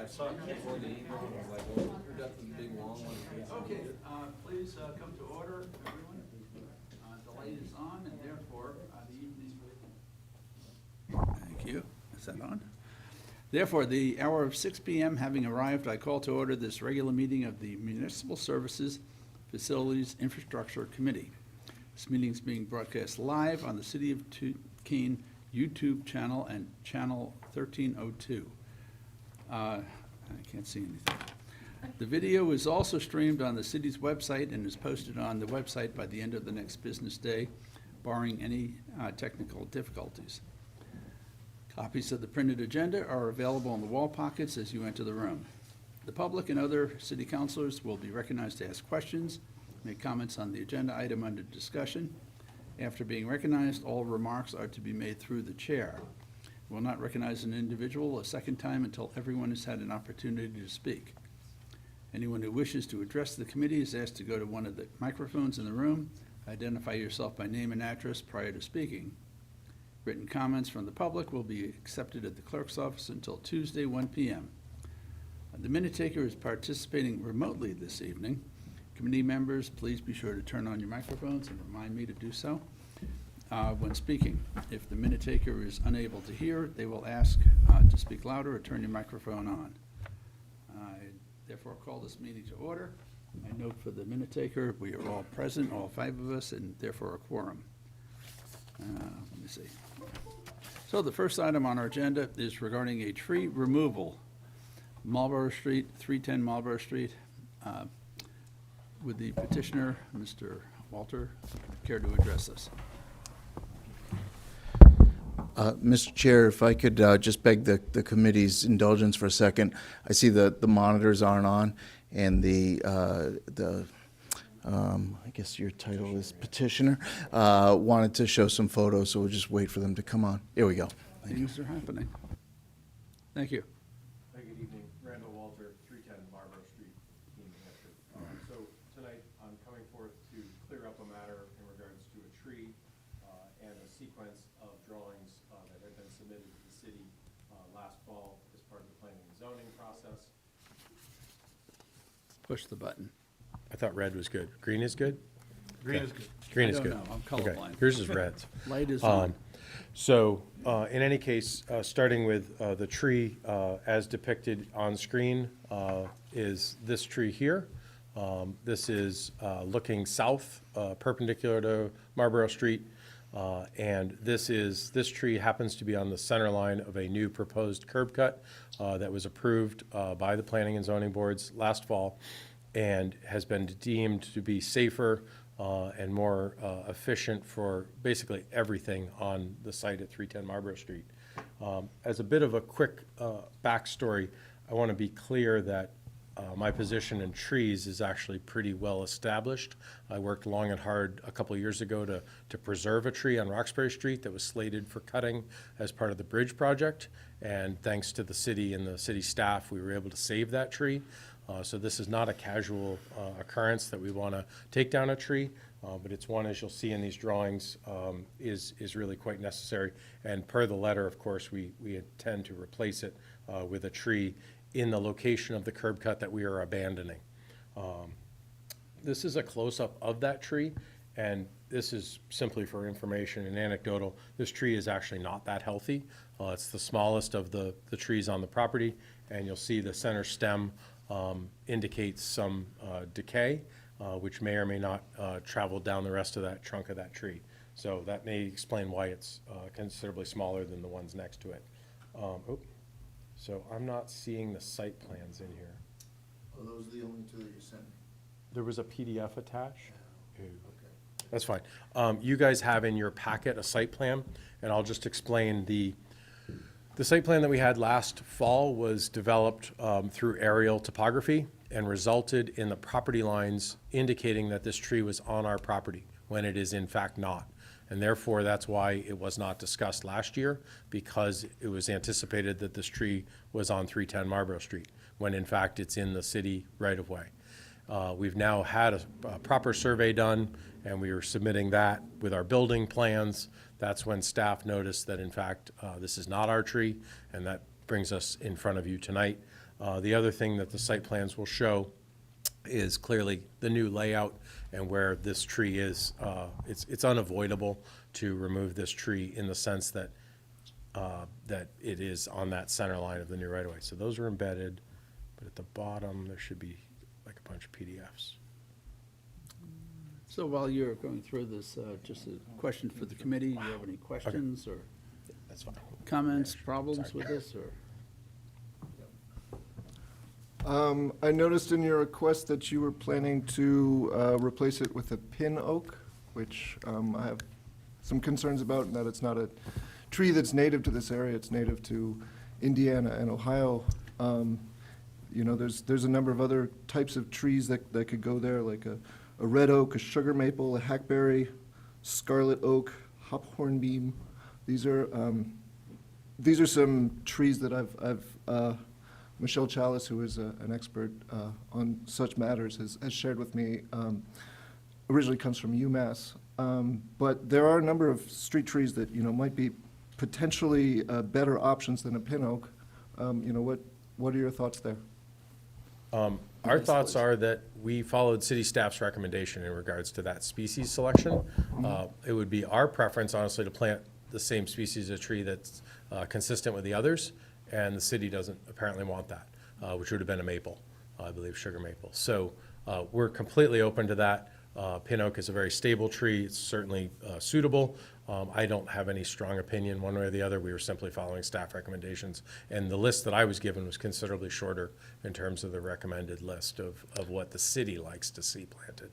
I saw it before the email, and I was like, well, who got the big long one? Okay, please come to order, everyone. The light is on, and therefore, the evening is beginning. Thank you. Is that on? Therefore, the hour of 6 p.m. having arrived, I call to order this regular meeting of the Municipal Services Facilities Infrastructure Committee. This meeting is being broadcast live on the City of Keene YouTube channel and channel 1302. I can't see anything. The video is also streamed on the city's website and is posted on the website by the end of the next business day, barring any technical difficulties. Copies of the printed agenda are available in the wall pockets as you enter the room. The public and other city councilors will be recognized to ask questions, make comments on the agenda item under discussion. After being recognized, all remarks are to be made through the chair. We will not recognize an individual a second time until everyone has had an opportunity to speak. Anyone who wishes to address the committee is asked to go to one of the microphones in the room, identify yourself by name and address prior to speaking. Written comments from the public will be accepted at the clerk's office until Tuesday, 1 p.m. The minute taker is participating remotely this evening. Committee members, please be sure to turn on your microphones and remind me to do so when speaking. If the minute taker is unable to hear, they will ask to speak louder or turn your microphone on. I therefore call this meeting to order. I note for the minute taker, we are all present, all 5 of us, and therefore a quorum. Let me see. So the first item on our agenda is regarding a tree removal. Marlborough Street, 310 Marlborough Street. Would the petitioner, Mr. Walter, care to address us? Mr. Chair, if I could just beg the committee's indulgence for a second. I see the monitors aren't on, and I guess your title is petitioner, wanted to show some photos, so we'll just wait for them to come on. Here we go. Things are happening. Thank you. Good evening, Randall Walter, 310 Marlborough Street, Keene, New Hampshire. So tonight I'm coming forth to clear up a matter in regards to a tree and a sequence of drawings that had been submitted to the city last fall as part of the planning and zoning process. Push the button. I thought red was good. Green is good? Green is good. Green I is don't good. know. I'm Okay. colorblind. Yours is red. Light is on. So, in any case, starting with the tree as depicted on screen is this tree here. This is looking south, perpendicular to Marlborough Street. And this tree happens to be on the center line of a new proposed curb cut that was approved by the Planning and Zoning Boards last fall and has been deemed to be safer and more efficient for basically everything on the site at 310 Marlborough Street. As a bit of a quick backstory, I want to be clear that my position in trees is actually pretty well established. I worked long and hard a couple of years ago to preserve a tree on Roxbury Street that was slated for cutting as part of the bridge project. And thanks to the city and the city staff, we were able to save that tree. So this is not a casual occurrence that we want to take down a tree, but it's one, as you'll see in these drawings, is really quite necessary. And per the letter, of course, we intend to replace it with a tree in the location of the curb cut that we are abandoning. This is a close-up of that tree, and this is simply for information and anecdotal. This tree is actually not that healthy. It's the smallest of the trees on the property, and you'll see the center stem indicates some decay, which may or may not travel down the rest of that trunk of that tree. So that may explain why it's considerably smaller than the ones next to it. So I'm not seeing the site plans in here. Are those the only 2 that you sent me? There was a PDF attached. Okay. That's fine. You guys have in your packet a site plan, and I'll just explain the site plan that we had last fall was developed through aerial topography and resulted in the property lines indicating that this tree was on our property when it is in fact not. And therefore, that's why it was not discussed last year, because it was anticipated that this tree was on 310 Marlborough Street, when in fact it's in the city right-of-way. We've now had a proper survey done, and we are submitting that with our building plans. That's when staff noticed that in fact this is not our tree, and that brings us in front of you tonight. The other thing that the site plans will show is clearly the new layout and where this tree is. It's unavoidable to remove this tree in the sense that that it is on that center line of the new right-of-way. So those are embedded, but at the bottom, there should be like a bunch of PDFs. So while you're going through this, just a question for the committee, do you have any questions or That's fine. comments, problems with this, or? I noticed in your request that you were planning to replace it with a pin oak, which I have some concerns about, in that it's not a tree that's native to this area. It's native to Indiana and Ohio. You know, there's a number of other types of trees that could go there, like a red oak, a sugar maple, a hackberry, scarlet oak, hop hornbeam. These are some trees that I've Michelle Chalice, who is an expert on such matters, has shared with me. Originally comes from UMass, but there are a number of street trees that, you know, might be potentially better options than a pin oak. You know, what are your thoughts there? Our thoughts are that we followed city staff's recommendation in regards to that species selection. It would be our preference, honestly, to plant the same species of tree that's consistent with the others, and the city doesn't apparently want that, which would have been a maple, I believe, sugar maple. So we're completely open to that. Pin oak is a very stable tree. It's certainly suitable. I don't have any strong opinion one way or the other. We were simply following staff recommendations. And the list that I was given was considerably shorter in terms of the recommended list of what the city likes to see planted.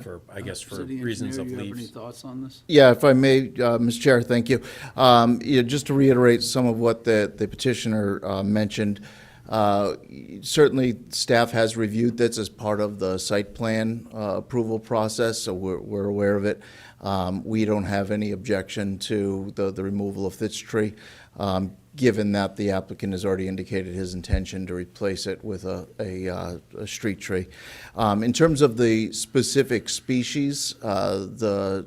For, I guess, for City reasons of engineer, you have any leaves. thoughts on this? Yeah, if I may, Mr. Chair, thank you. Yeah, just to reiterate some of what the petitioner mentioned, certainly staff has reviewed this as part of the site plan approval process, so we're aware of it. We don't have any objection to the removal of this tree, given that the applicant has already indicated his intention to replace it with a street tree. In terms of the specific species, the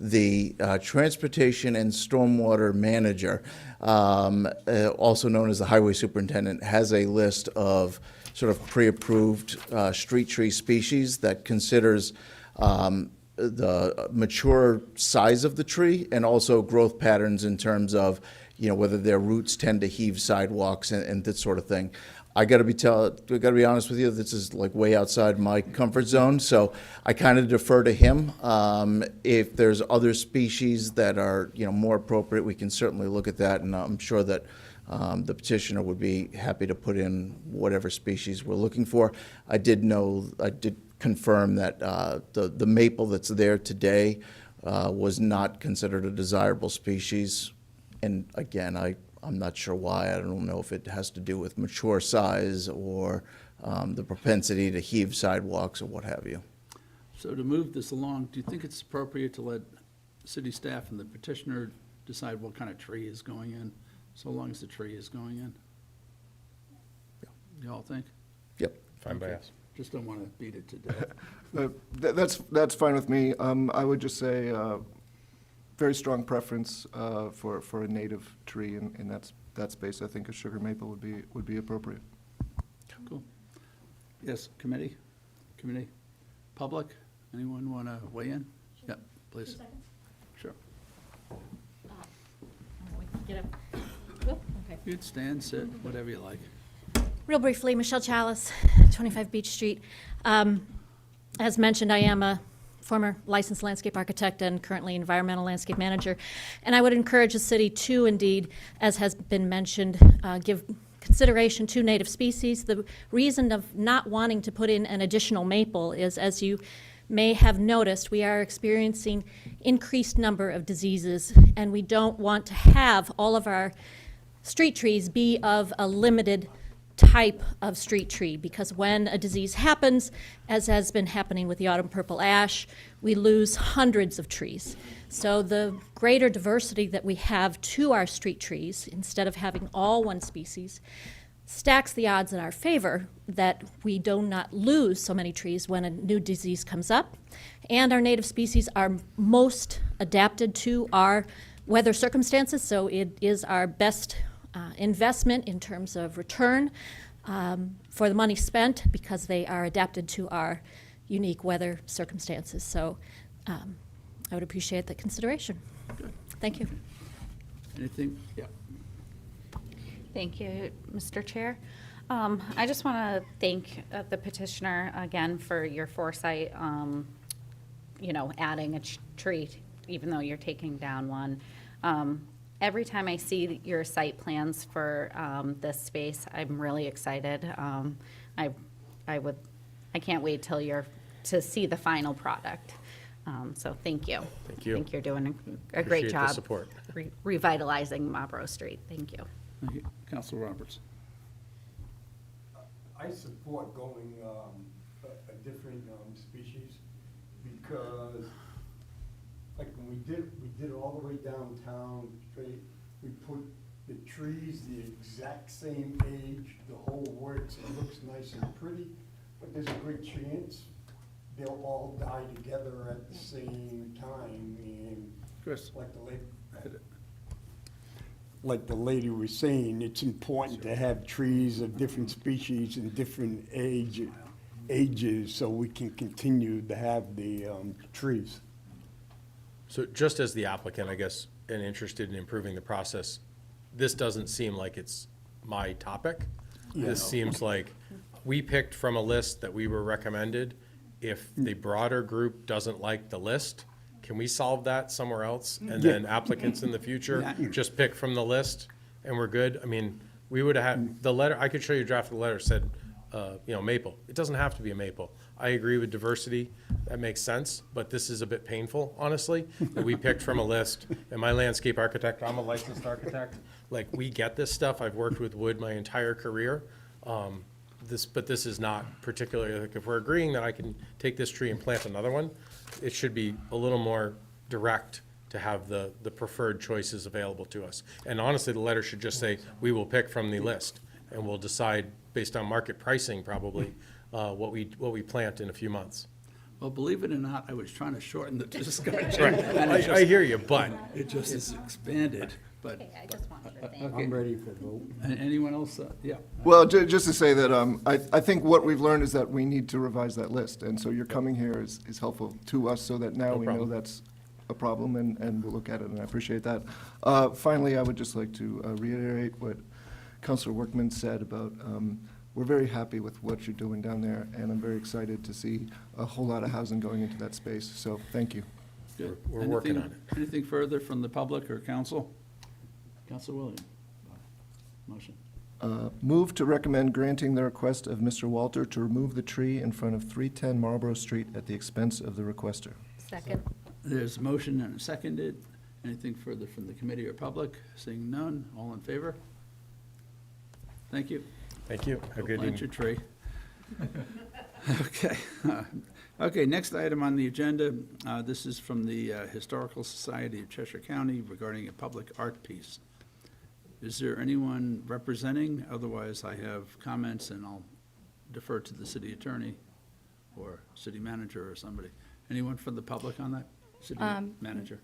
the transportation and stormwater manager, also known as the highway superintendent, has a list of sort of pre-approved street tree species that considers the mature size of the tree and also growth patterns in terms of, you know, whether their roots tend to heave sidewalks and that sort of thing. I got to be honest with you, this is like way outside my comfort zone, so I kind of defer to him. If there's other species that are, you know, more appropriate, we can certainly look at that, and I'm sure that the petitioner would be happy to put in whatever species we're looking for. I did confirm that the maple that's there today was not considered a desirable species. And again, I'm not sure why. I don't know if it has to do with mature size or the propensity to heave sidewalks or what have you. So to move this along, do you think it's appropriate to let city staff and the petitioner decide what kind of tree is going in, so long as the tree is going in? You all think? Yep. Fine by Okay. us. Just don't want to beat it to death. That's fine with me. I would just say very strong preference for a native tree in that space. I think a sugar maple would be appropriate. Cool. Yes, committee? Public? Anyone want to weigh in? Yeah, please. 2 seconds? Sure. We can get up. Oop, okay. You'd stand, sit, whatever you like. Real briefly, Michelle Chalice, 25 Beach Street. As mentioned, I am a former licensed landscape architect and currently environmental landscape manager. And I would encourage the city to indeed, as has been mentioned, give consideration to native species. The reason of not wanting to put in an additional maple is, as you may have noticed, we are experiencing increased number of diseases, and we don't want to have all of our street trees be of a limited type of street tree, because when a disease happens, as has been happening with the autumn purple ash, we lose hundreds of trees. So the greater diversity that we have to our street trees, instead of having all one species, stacks the odds in our favor that we do not lose so many trees when a new disease comes up. And our native species are most adapted to our weather circumstances, so it is our best investment in terms of return for the money spent because they are adapted to our unique weather circumstances. So I would appreciate that consideration. Good. Thank you. Anything? Yeah. Thank you, Mr. Chair. I just want to thank the petitioner again for your foresight, adding a tree, even though you're taking down one. Every time I see your site plans for this space, I'm really excited. I can't wait to see the final product. So thank you. Thank you. I think you're doing a great Appreciate the job support. revitalizing Marlborough Street. Thank you. Thank you. Council Roberts. I support going a different species because, like when we did it all the way downtown straight, we put the trees the exact same age, the whole works, it looks nice and pretty, but there's a great chance they'll all die together at the same time, and Chris. like the lady was saying, it's important to have trees of different species and different ages so we can continue to have the trees. So just as the applicant, I guess, and interested in improving the process, this doesn't seem like it's my topic. This seems like we picked from a list that we were recommended. If the broader group doesn't like the list, can we solve that somewhere else? And then applicants in the future just pick from the list and we're good? I mean, we would have had, the letter, I could show you a draft of the letter said, maple. It doesn't have to be a maple. I agree with diversity, that makes sense, but this is a bit painful, honestly, that we picked from a list. And my landscape architect, I'm a licensed architect, like, we get this stuff. I've worked with wood my entire career. But this is not particularly, like, if we're agreeing that I can take this tree and plant another one, it should be a little more direct to have the preferred choices available to us. And honestly, the letter should just say, we will pick from the list, and we'll decide based on market pricing probably, what we plant in a few months. Well, believe it or not, I was trying to shorten the discussion. I hear you, but It just is expanded, but, Okay, I just wanted to thank okay. I'm ready for vote. Anyone else? Yeah. Well, just to say that I think what we've learned is that we need to revise that list. And so your coming here is helpful to us so that now No we know problem. that's a problem and we'll look at it, and I appreciate that. Finally, I would just like to reiterate what Councilor Workman said about we're very happy with what you're doing down there, and I'm very excited to see a whole lot of housing going into that space. So thank you. Good. We're working Anything- on Anything further from the public or council? Council William. Motion. Move to recommend granting the request of Mr. Walter to remove the tree in front of 310 Marlborough Street at the expense of the requester. Second. There's a motion and a seconded. Anything further from the committee or public? Seeing none, all in favor? Thank you. Thank you. Have a Go good plant your evening. tree. Okay. Okay, next item on the agenda, this is from the Historical Society of Cheshire County regarding a public art piece. Is there anyone representing? Otherwise, I have comments and I'll defer to the city attorney or city manager or somebody. Anyone from the public on that? City manager?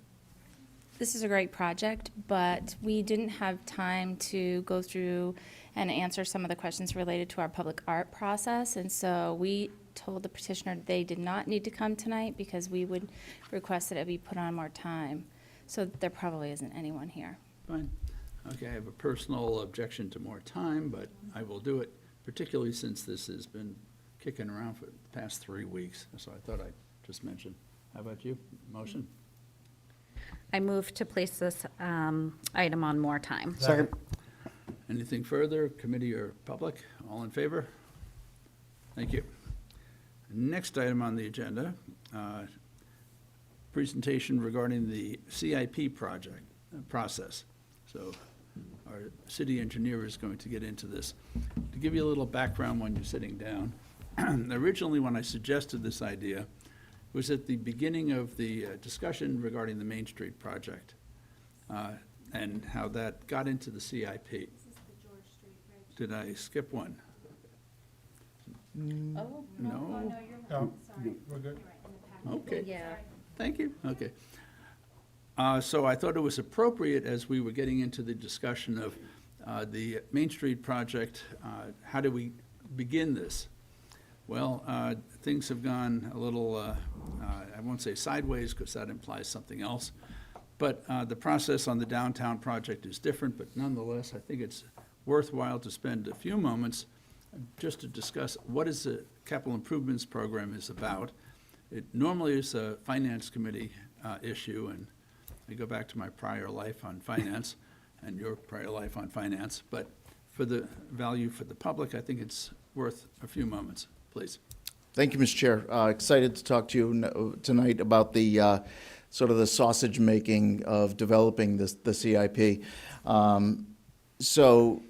This is a great project, but we didn't have time to go through and answer some of the questions related to our public art process. And so we told the petitioner they did not need to come tonight because we would request that it be put on more time. So there probably isn't anyone here. Fine. Okay, I have a personal objection to more time, but I will do it, particularly since this has been kicking around for the past 3 weeks. So I thought I'd just mention. How about you? Motion? I move to place this item on more time. Second. Anything further, committee or public? All in favor? Thank you. Next item on the agenda, presentation regarding the CIP project, process. So our city engineer is going to get into this. To give you a little background when you're sitting down, originally when I suggested this idea was at the beginning of the discussion regarding the Main Street project and how that got into the CIP. Did I skip one? Oh, No? No, we're good. Okay. Yeah. Thank you. Okay. So I thought it was appropriate as we were getting into the discussion of The Main Street project, how do we begin this? Well, things have gone a little, I won't say sideways, because that implies something else. But the process on the downtown project is different, but nonetheless, I think it's worthwhile to spend a few moments just to discuss what is the capital improvements program is about. It normally is a finance committee issue, and I go back to my prior life on finance and your prior life on finance, but for the value for the public, I think it's worth a few moments, please. Thank you, Mr. Chair. Excited to talk to you tonight about the sort of the sausage making of developing the CIP. So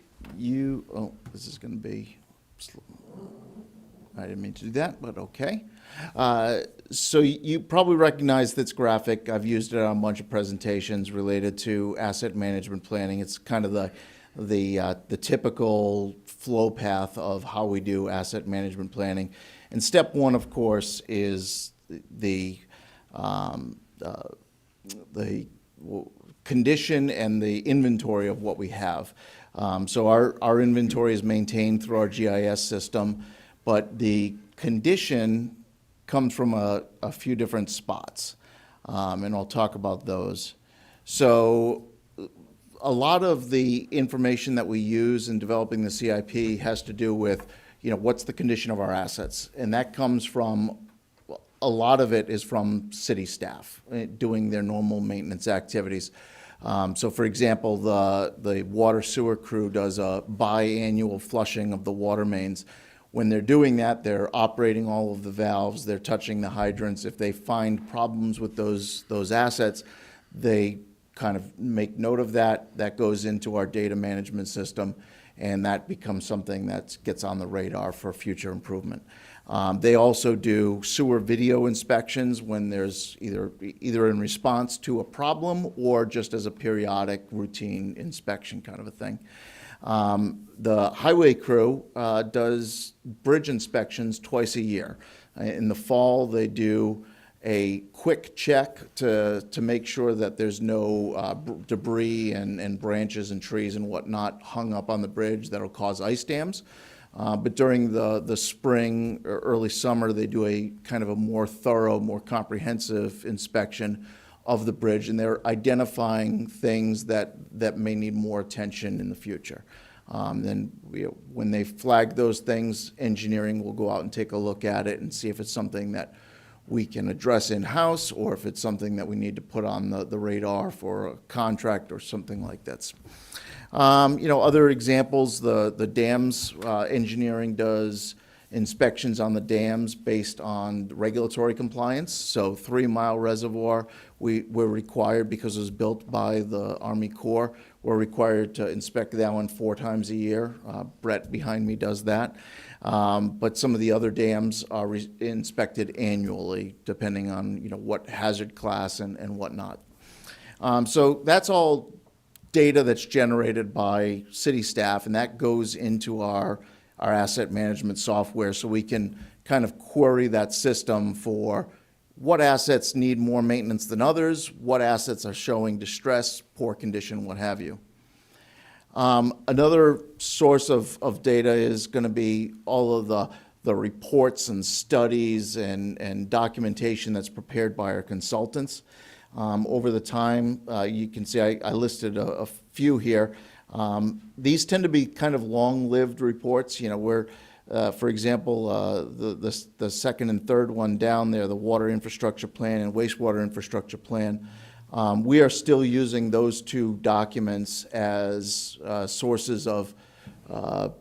this is going to be, I didn't mean to do that, but okay. So you probably recognize this graphic. I've used it on a bunch of presentations related to asset management planning. It's kind of the typical flow path of how we do asset management planning. And step one, of course, is the condition and the inventory of what we have. So our inventory is maintained through our GIS system, but the condition comes from a few different spots, and I'll talk about those. So a lot of the information that we use in developing the CIP has to do with, what's the condition of our assets, and that comes from, a lot of it is from city staff doing their normal maintenance activities. So for example, the water sewer crew does a biannual flushing of the water mains. When they're doing that, they're operating all of the valves, they're touching the hydrants. If they find problems with those assets, they kind of make note of that. That goes into our data management system, and that becomes something that gets on the radar for future improvement. They also do sewer video inspections when there's either in response to a problem or just as a periodic routine inspection kind of a thing. The highway crew does bridge inspections twice a year. In the fall, they do a quick check to make sure that there's no debris and branches and trees and whatnot hung up on the bridge that'll cause ice dams. But during the spring or early summer, they do a kind of a more thorough, more comprehensive inspection of the bridge, and they're identifying things that may need more attention in the future. Then when they flag those things, engineering will go out and take a look at it and see if it's something that we can address in-house or if it's something that we need to put on the radar for a contract or something like that. Other examples, the dams, engineering does inspections on the dams based on regulatory compliance. So 3 Mile Reservoir, we're required, because it was built by the Army Corps, we're required to inspect that one 4 times a year. Brett behind me does that. But some of the other dams are inspected annually, depending on what hazard class and whatnot. So that's all data that's generated by city staff, and that goes into our asset management software, so we can kind of query that system for what assets need more maintenance than others, what assets are showing distress, poor condition, what have you. Another source of data is going to be all of the reports and studies and documentation that's prepared by our consultants. Over the time, you can see I listed a few here. These tend to be kind of long-lived reports. Where, for example, the second and third one down there, the water infrastructure plan and wastewater infrastructure plan, we are still using those 2 documents as sources of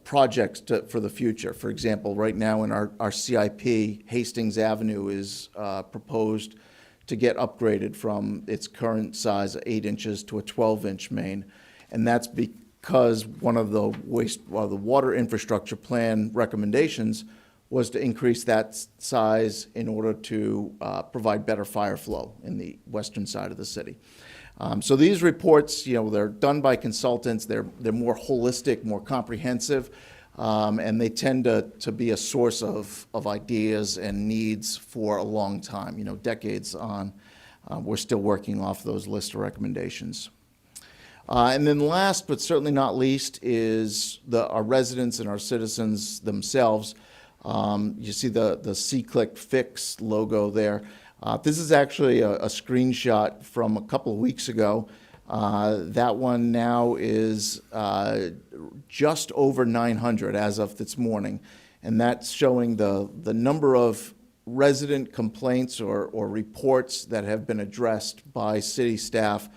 projects for the future. For example, right now in our CIP, Hastings Avenue is proposed to get upgraded from its current size of 8 inches to a 12-inch main. And that's because one of the water infrastructure plan recommendations was to increase that size in order to provide better fire flow in the western side of the city. So these reports, they're done by consultants. They're more holistic, more comprehensive, and they tend to be a source of ideas and needs for a long time, decades on. We're still working off those list of recommendations. And then last, but certainly not least, is our residents and our citizens themselves. You see the C-Click Fix logo there. This is actually a screenshot from a couple of weeks ago. That one now is just over 900 as of this morning. And that's showing the number of resident complaints or reports that have been addressed by city staff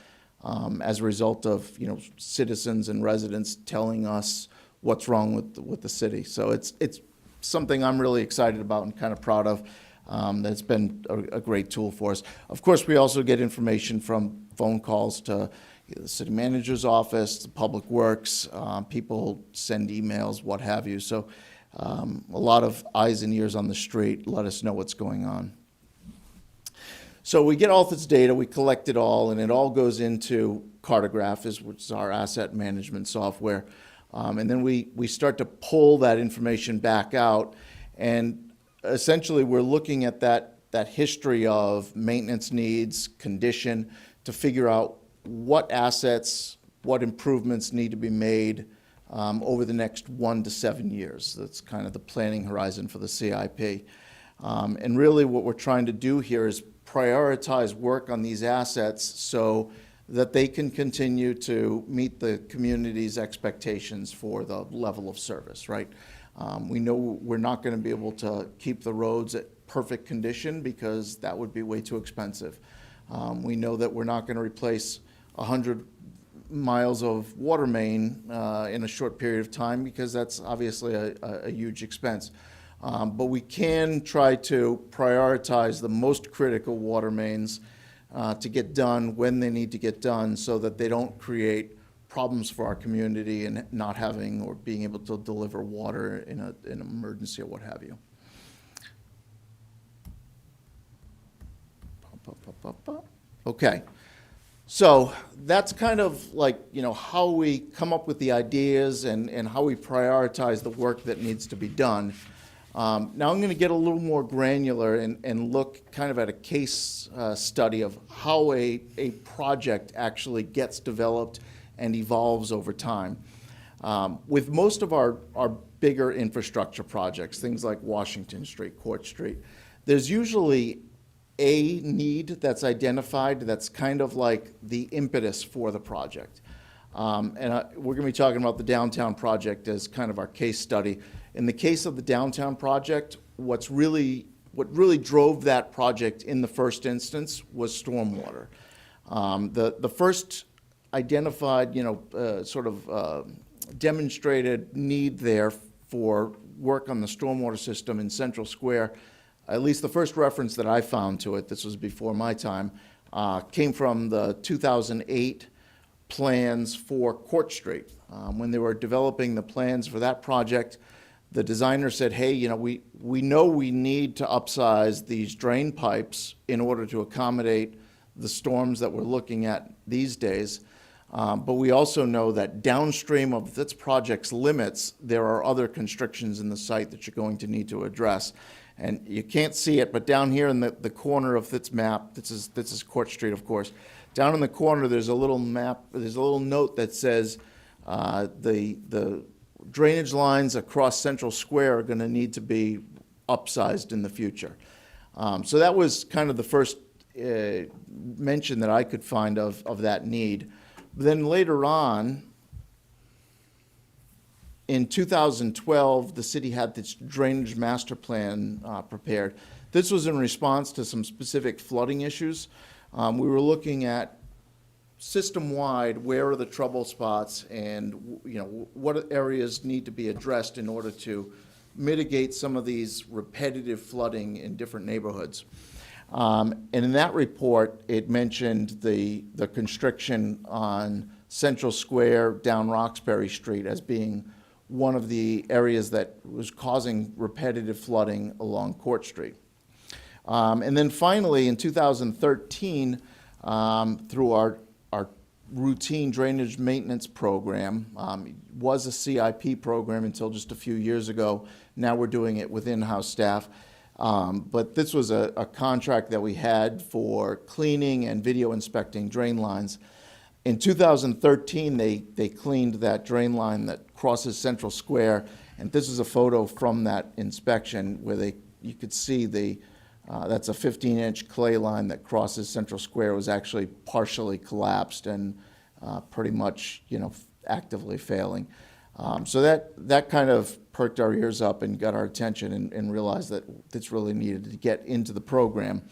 as a result of, citizens and residents telling us what's wrong with the city. So it's something I'm really excited about and kind of proud of. That's been a great tool for us. Of course, we also get information from phone calls to the city manager's office, the Public Works, people send emails, what have you. So a lot of eyes and ears on the street, let us know what's going on. So we get all this data, we collect it all, and it all goes into Cartograph, which is our asset management software. And then we start to pull that information back out, and essentially we're looking at that history of maintenance needs, condition, to figure out what assets, what improvements need to be made over the next 1 to 7 years. That's kind of the planning horizon for the CIP. And really what we're trying to do here is prioritize work on these assets so that they can continue to meet the community's expectations for the level of service, right? We know we're not going to be able to keep the roads at perfect condition because that would be way too expensive. We know that we're not going to replace 100 miles of water main in a short period of time because that's obviously a huge expense. But we can try to prioritize the most critical water mains to get done when they need to get done so that they don't create problems for our community and not having or being able to deliver water in an emergency or what have you. Okay. So that's kind of like, how we come up with the ideas and how we prioritize the work that needs to be done. Now I'm going to get a little more granular and look kind of at a case study of how a project actually gets developed and evolves over time. With most of our bigger infrastructure projects, things like Washington Street, Court Street, there's usually a need that's identified that's kind of like the impetus for the project. We're going to be talking about the downtown project as kind of our case study. In the case of the downtown project, what really drove that project in the first instance was stormwater. The first identified, demonstrated need there for work on the stormwater system in Central Square, at least the first reference that I found to it, this was before my time, came from the 2008 plans for Court Street. When they were developing the plans for that project, the designer said, hey, we know we need to upsize these drain pipes in order to accommodate the storms that we're looking at these days. But we also know that downstream of this project's limits, there are other constrictions in the site that you're going to need to address. And you can't see it, but down here in the corner of this map, this is Court Street, of course. Down in the corner, there's a little map, there's a little note that says the drainage lines across Central Square are going to need to be upsized in the future. So that was kind of the first mention that I could find of that need. Then later on, in 2012, the city had this drainage master plan prepared. This was in response to some specific flooding issues. We were looking at system-wide, where are the trouble spots and what areas need to be addressed in order to mitigate some of these repetitive flooding in different neighborhoods. And in that report, it mentioned the constriction on Central Square down Roxbury Street as being one of the areas that was causing repetitive flooding along Court Street. And then finally, in 2013, through our routine drainage maintenance program, was a CIP program until just a few years ago. Now we're doing it with in-house staff. But this was a contract that we had for cleaning and video inspecting drain lines. In 2013, they cleaned that drain line that crosses Central Square, and this is a photo from that inspection where you could see that's a 15-inch clay line that crosses Central Square. It was actually partially collapsed and pretty much, actively failing. So that kind of perked our ears up and got our attention and realized that this really needed to get into the program.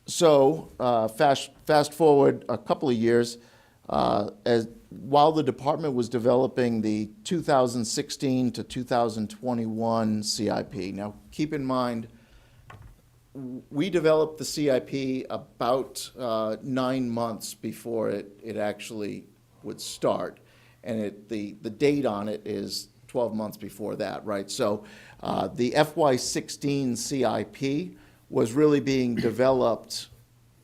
So fast forward a couple of years, while the department was developing the 2016 to 2021 CIP. Now, keep in mind, we developed the CIP about 9 months before it actually would start. And the date on it is 12 months before that, right? So the FY16 CIP was really being developed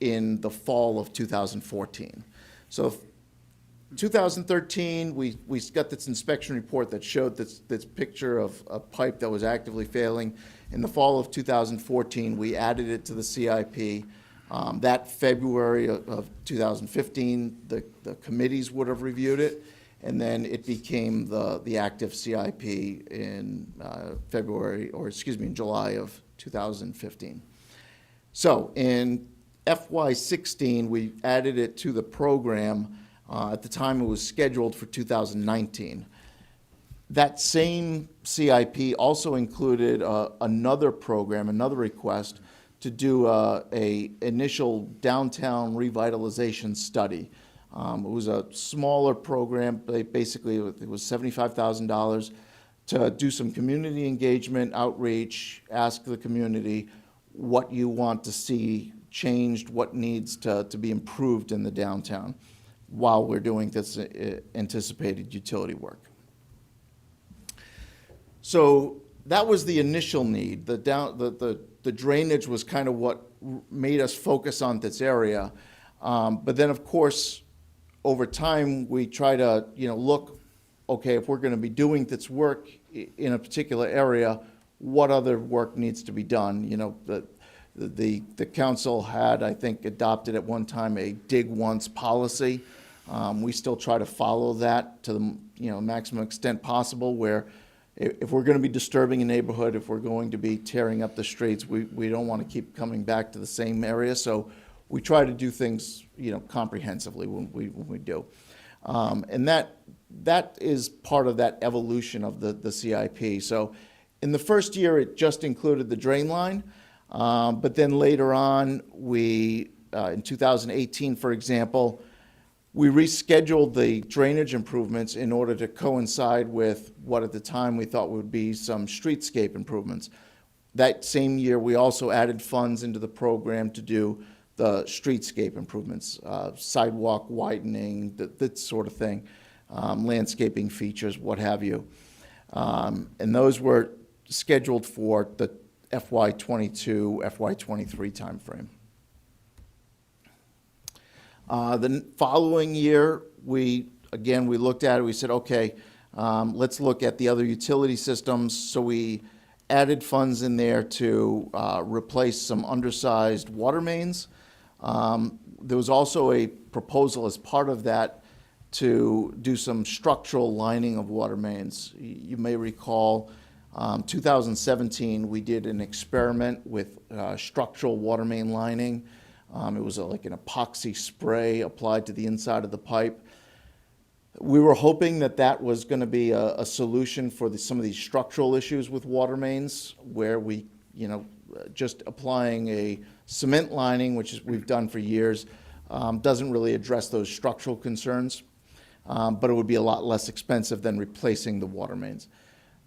in the fall of 2014. So 2013, we got this inspection report that showed this picture of a pipe that was actively failing. In the fall of 2014, we added it to the CIP. That February of 2015, the committees would have reviewed it, and then it became the active CIP in in July of 2015. So in FY16, we added it to the program. At the time, it was scheduled for 2019. That same CIP also included another program, another request to do a initial downtown revitalization study. It was a smaller program. Basically, it was $75,000 to do some community engagement, outreach, ask the community what you want to see changed, what needs to be improved in the downtown while we're doing this anticipated utility work. So that was the initial need. The drainage was kind of what made us focus on this area. But then, of course, over time, we try to look, okay, if we're going to be doing this work in a particular area, what other work needs to be done? The council had, I think, adopted at one time a dig once policy. We still try to follow that to the maximum extent possible, where if we're going to be disturbing a neighborhood, if we're going to be tearing up the streets, we don't want to keep coming back to the same area. So we try to do things comprehensively when we do. And that is part of that evolution of the CIP. So in the first year, it just included the drain line. But then later on, in 2018, for example, we rescheduled the drainage improvements in order to coincide with what at the time we thought would be some streetscape improvements. That same year, we also added funds into the program to do the streetscape improvements, sidewalk widening, that sort of thing, landscaping features, what have you. And those were scheduled for the FY22, FY23 timeframe. The following year, we looked at it, we said, okay, let's look at the other utility systems. So we added funds in there to replace some undersized water mains. There was also a proposal as part of that to do some structural lining of water mains. You may recall 2017, we did an experiment with structural water main lining. It was like an epoxy spray applied to the inside of the pipe. We were hoping that was going to be a solution for some of these structural issues with water mains, where we, just applying a cement lining, which we've done for years, doesn't really address those structural concerns, but it would be a lot less expensive than replacing the water mains.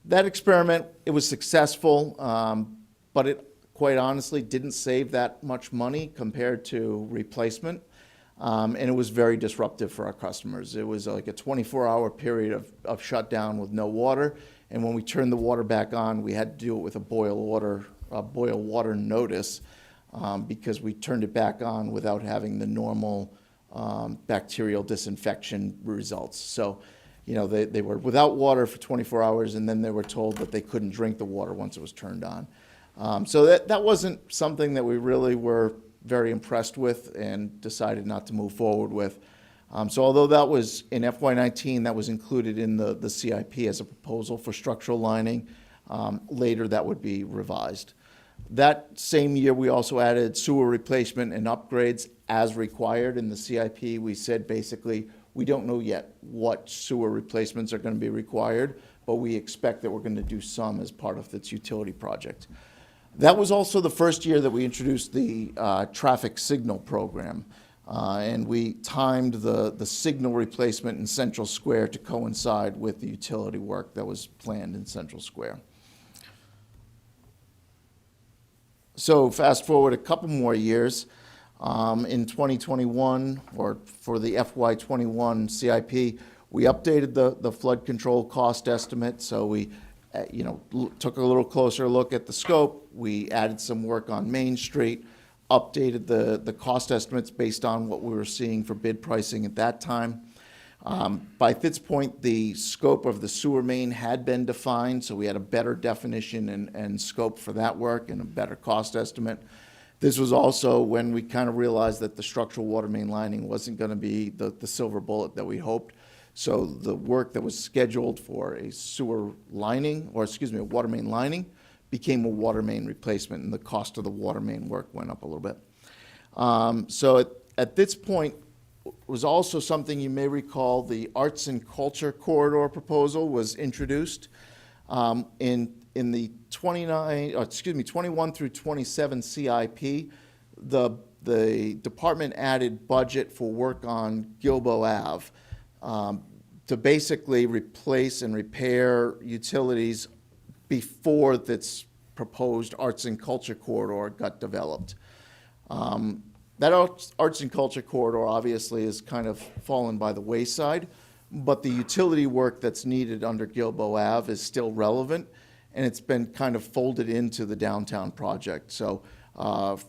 That experiment, it was successful, but it quite honestly didn't save that much money compared to replacement, and it was very disruptive for our customers. It was like a 24-hour period of shutdown with no water, and when we turned the water back on, we had to do it with a boil water notice, because we turned it back on without having the normal bacterial disinfection results. So, they were without water for 24 hours, and then they were told that they couldn't drink the water once it was turned on. So that wasn't something that we really were very impressed with and decided not to move forward with. So although that was in FY19, that was included in the CIP as a proposal for structural lining, later that would be revised. That same year, we also added sewer replacement and upgrades as required in the CIP. We said basically, we don't know yet what sewer replacements are going to be required, but we expect that we're going to do some as part of this utility project. That was also the first year that we introduced the traffic signal program. And we timed the signal replacement in Central Square to coincide with the utility work that was planned in Central Square. So fast forward a couple more years, in 2021, or for the FY21 CIP, we updated the flood control cost estimate. So we took a little closer look at the scope. We added some work on Main Street, updated the cost estimates based on what we were seeing for bid pricing at that time. By this point, the scope of the sewer main had been defined, so we had a better definition and scope for that work and a better cost estimate. This was also when we kind of realized that the structural water main lining wasn't going to be the silver bullet that we hoped. So the work that was scheduled for a sewer lining, or excuse me, a water main lining, became a water main replacement, and the cost of the water main work went up a little bit. So at this point, was also something you may recall, the Arts and Culture Corridor proposal was introduced in the 21 through 27 CIP. The department added budget for work on Gilbo Ave to basically replace and repair utilities before this proposed Arts and Culture Corridor got developed. That Arts and Culture Corridor obviously has kind of fallen by the wayside, but the utility work that's needed under Gilbo Ave is still relevant, and it's been kind of folded into the downtown project. So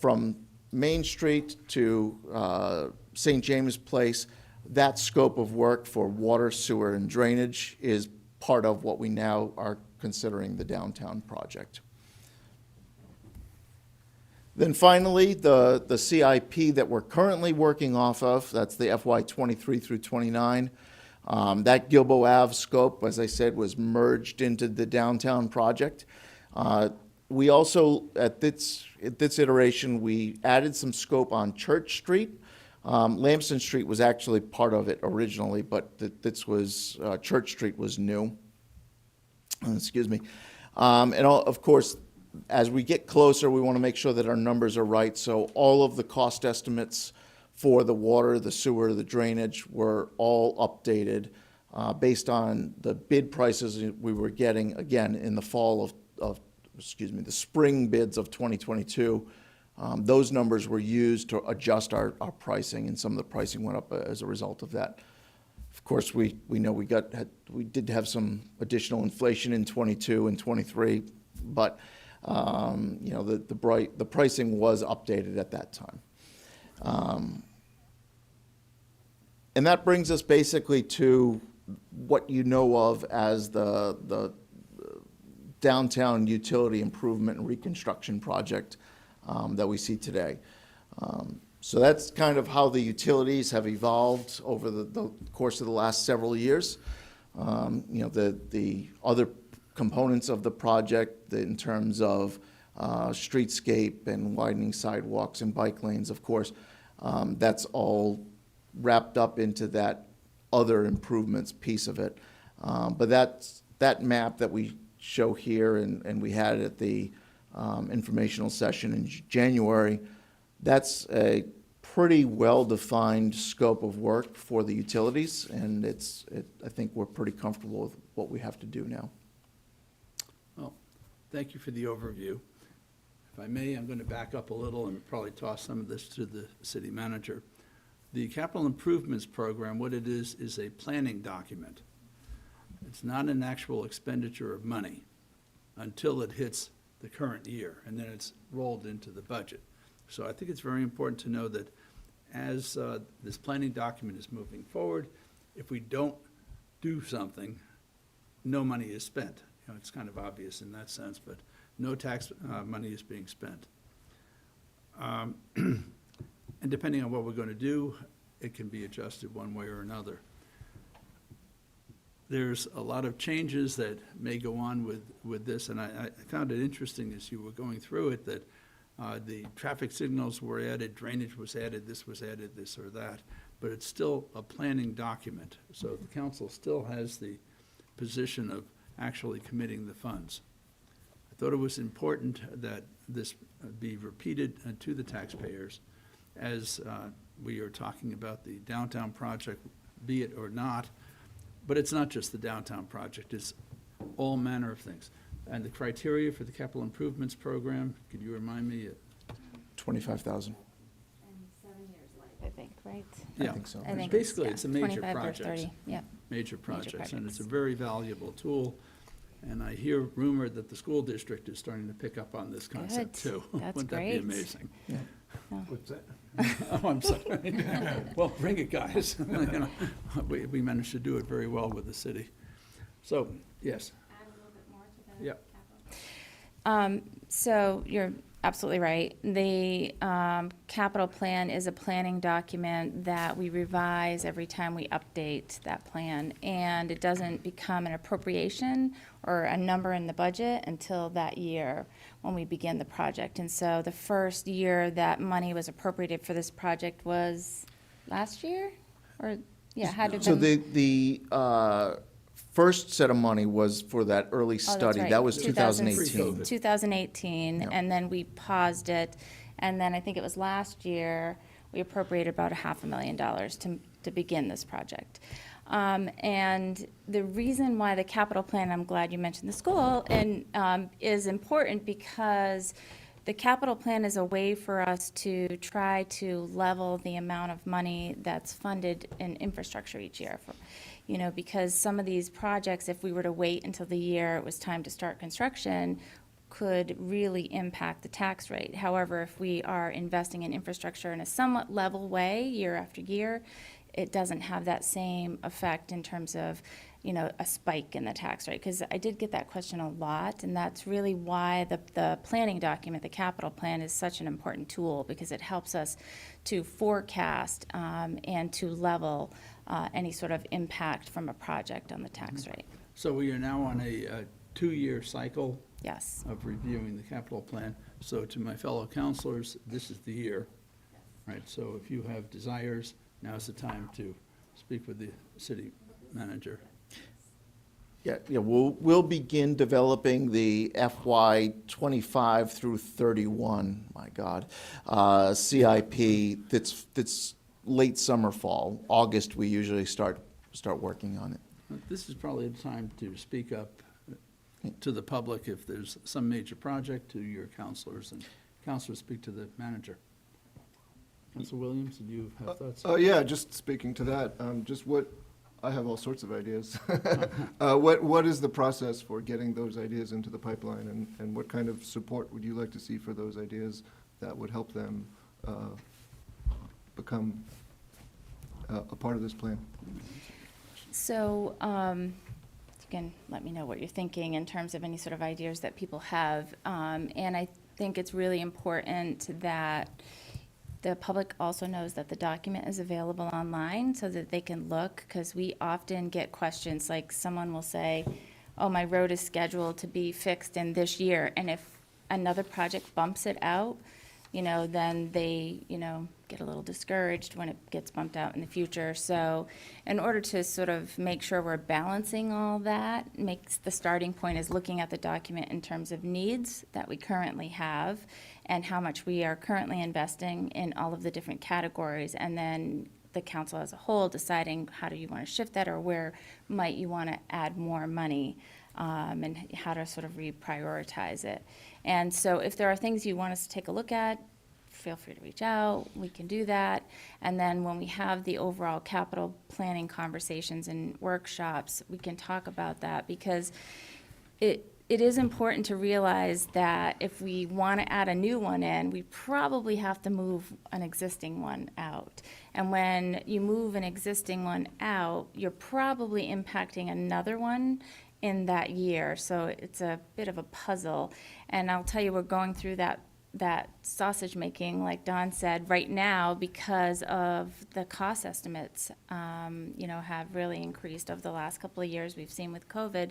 from Main Street to St. James Place, that scope of work for water, sewer, and drainage is part of what we now are considering the downtown project. Then finally, the CIP that we're currently working off of, that's the FY 23 through 29. That Gilbo Ave scope, as I said, was merged into the downtown project. We also, at this iteration, we added some scope on Church Street. Lamson Street was actually part of it originally, but this was, Church Street was new. Excuse me. Of course, as we get closer, we want to make sure that our numbers are right. So all of the cost estimates for the water, the sewer, the drainage were all updated based on the bid prices we were getting, again, in the fall the spring bids of 2022. Those numbers were used to adjust our pricing, and some of the pricing went up as a result of that. Of course, we know we did have some additional inflation in 22 and 23, but the pricing was updated at that time. And that brings us basically to what you know of as the downtown utility improvement and reconstruction project that we see today. So that's kind of how the utilities have evolved over the course of the last several years. The other components of the project in terms of streetscape and widening sidewalks and bike lanes, of course, that's all wrapped up into that other improvements piece of it. But that map that we show here and we had at the informational session in January, that's a pretty well-defined scope of work for the utilities, and I think we're pretty comfortable with what we have to do now. Well, thank you for the overview. If I may, I'm going to back up a little and probably toss some of this to the city manager. The capital improvements program, what it is a planning document. It's not an actual expenditure of money until it hits the current year, and then it's rolled into the budget. So I think it's very important to know that as this planning document is moving forward, if we don't do something, no money is spent. It's kind of obvious in that sense, but no tax money is being spent. And depending on what we're going to do, it can be adjusted one way or another. There's a lot of changes that may go on with this, and I found it interesting as you were going through it that the traffic signals were added, drainage was added, this or that, but it's still a planning document. So the council still has the position of actually committing the funds. I thought it was important that this be repeated to the taxpayers as we are talking about the downtown project, be it or not. But it's not just the downtown project, it's all manner of things. And the criteria for the capital improvements program, could you remind me? 25,000. I think, right? Yeah. think so. I think Basically, yeah, it's a major 25 or project. 30, yeah. Major projects, and it's a projects. very valuable tool. And I hear rumor that the school district is starting to pick up on this concept Good. too. That's Wouldn't that great. be amazing? What's that? Oh, I'm sorry. Well, bring it, guys. You know, we managed to do it very well with the city. So, yes. Add a little bit more to the Yep. So you're absolutely right. The capital plan is a planning document that we revise every time we update that plan. And it doesn't become an appropriation or a number in the budget until that year when we begin the project. And so the first year that money was appropriated for this project was last year? Or, yeah, had to have So been. the first set of money was for that early Oh, that's study. right. That was 2018. 2018. 2018, Yep. and then we paused it, and then I think it was last year, we appropriated about $500,000 to begin this project. And the reason why the capital plan, I'm glad you mentioned the school, and is important because the capital plan is a way for us to try to level the amount of money that's funded in infrastructure each year. You know, because some of these projects, if we were to wait until the year it was time to start construction, could really impact the tax rate. However, if we are investing in infrastructure in a somewhat level way, year after year, it doesn't have that same effect in terms of, you know, a spike in the tax rate. Because I did get that question a lot, and that's really why the planning document, the capital plan, is such an important tool, because it helps us to forecast and to level any sort of impact from a project on the tax rate. So we are now on a 2-year cycle Yes. of reviewing the capital plan. So to my fellow counselors, this is the year, right? So if you have desires, now's the time to speak with the city manager. Yeah, we'll begin developing the FY 25 through 31, my God, CIP that's late summer, fall. August, we usually start working on it. This is probably the time to speak up to the public if there's some major project, to your counselors, and counselors speak to the manager. Council Williams, did you have thoughts? Yeah, just speaking to that, I have all sorts of ideas. What is the process for getting those ideas into the pipeline, and what kind of support would you like to see for those ideas that would help them become a part of this plan? So, you can let me know what you're thinking in terms of any sort of ideas that people have. And I think it's really important that the public also knows that the document is available online so that they can look, because we often get questions like someone will say, oh, my road is scheduled to be fixed in this year, and if another project bumps it out, you know, then they, you know, get a little discouraged when it gets bumped out in the future. So in order to sort of make sure we're balancing all that, makes the starting point is looking at the document in terms of needs that we currently have and how much we are currently investing in all of the different categories, and then the council as a whole deciding how do you want to shift that, or where might you want to add more money, and how to sort of reprioritize it. And so if there are things you want us to take a look at, feel free to reach out, we can do that. And then when we have the overall capital planning conversations and workshops, we can talk about that, because it is important to realize that if we want to add a new one in, we probably have to move an existing one out. And when you move an existing one out, you're probably impacting another one in that year. So it's a bit of a puzzle. And I'll tell you, we're going through that that sausage making, like Don said, right now, because of the cost estimates, have really increased over the last couple of years we've seen with COVID,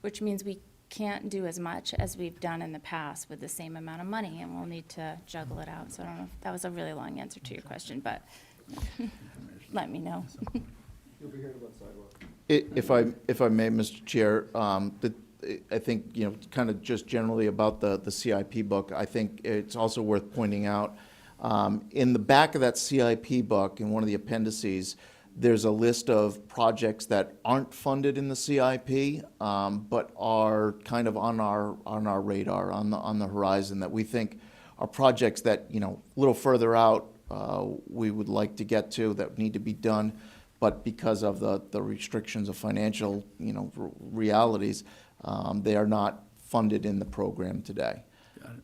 which means we can't do as much as we've done in the past with the same amount of money, and we'll need to juggle it out. So I don't know if that was a really long answer to your question, but let me know. You'll be hearing about sidewalks. If I may, Mr. Chair, I think, kind of just generally about the CIP book, I think it's also worth pointing out, in the back of that CIP book, in one of the appendices, there's a list of projects that aren't funded in the CIP, but are kind of on our radar, on the horizon, that we think are projects that, a little further out, we would like to get to, that need to be done, but because of the restrictions of financial, realities, they are not funded in the program today. Got it.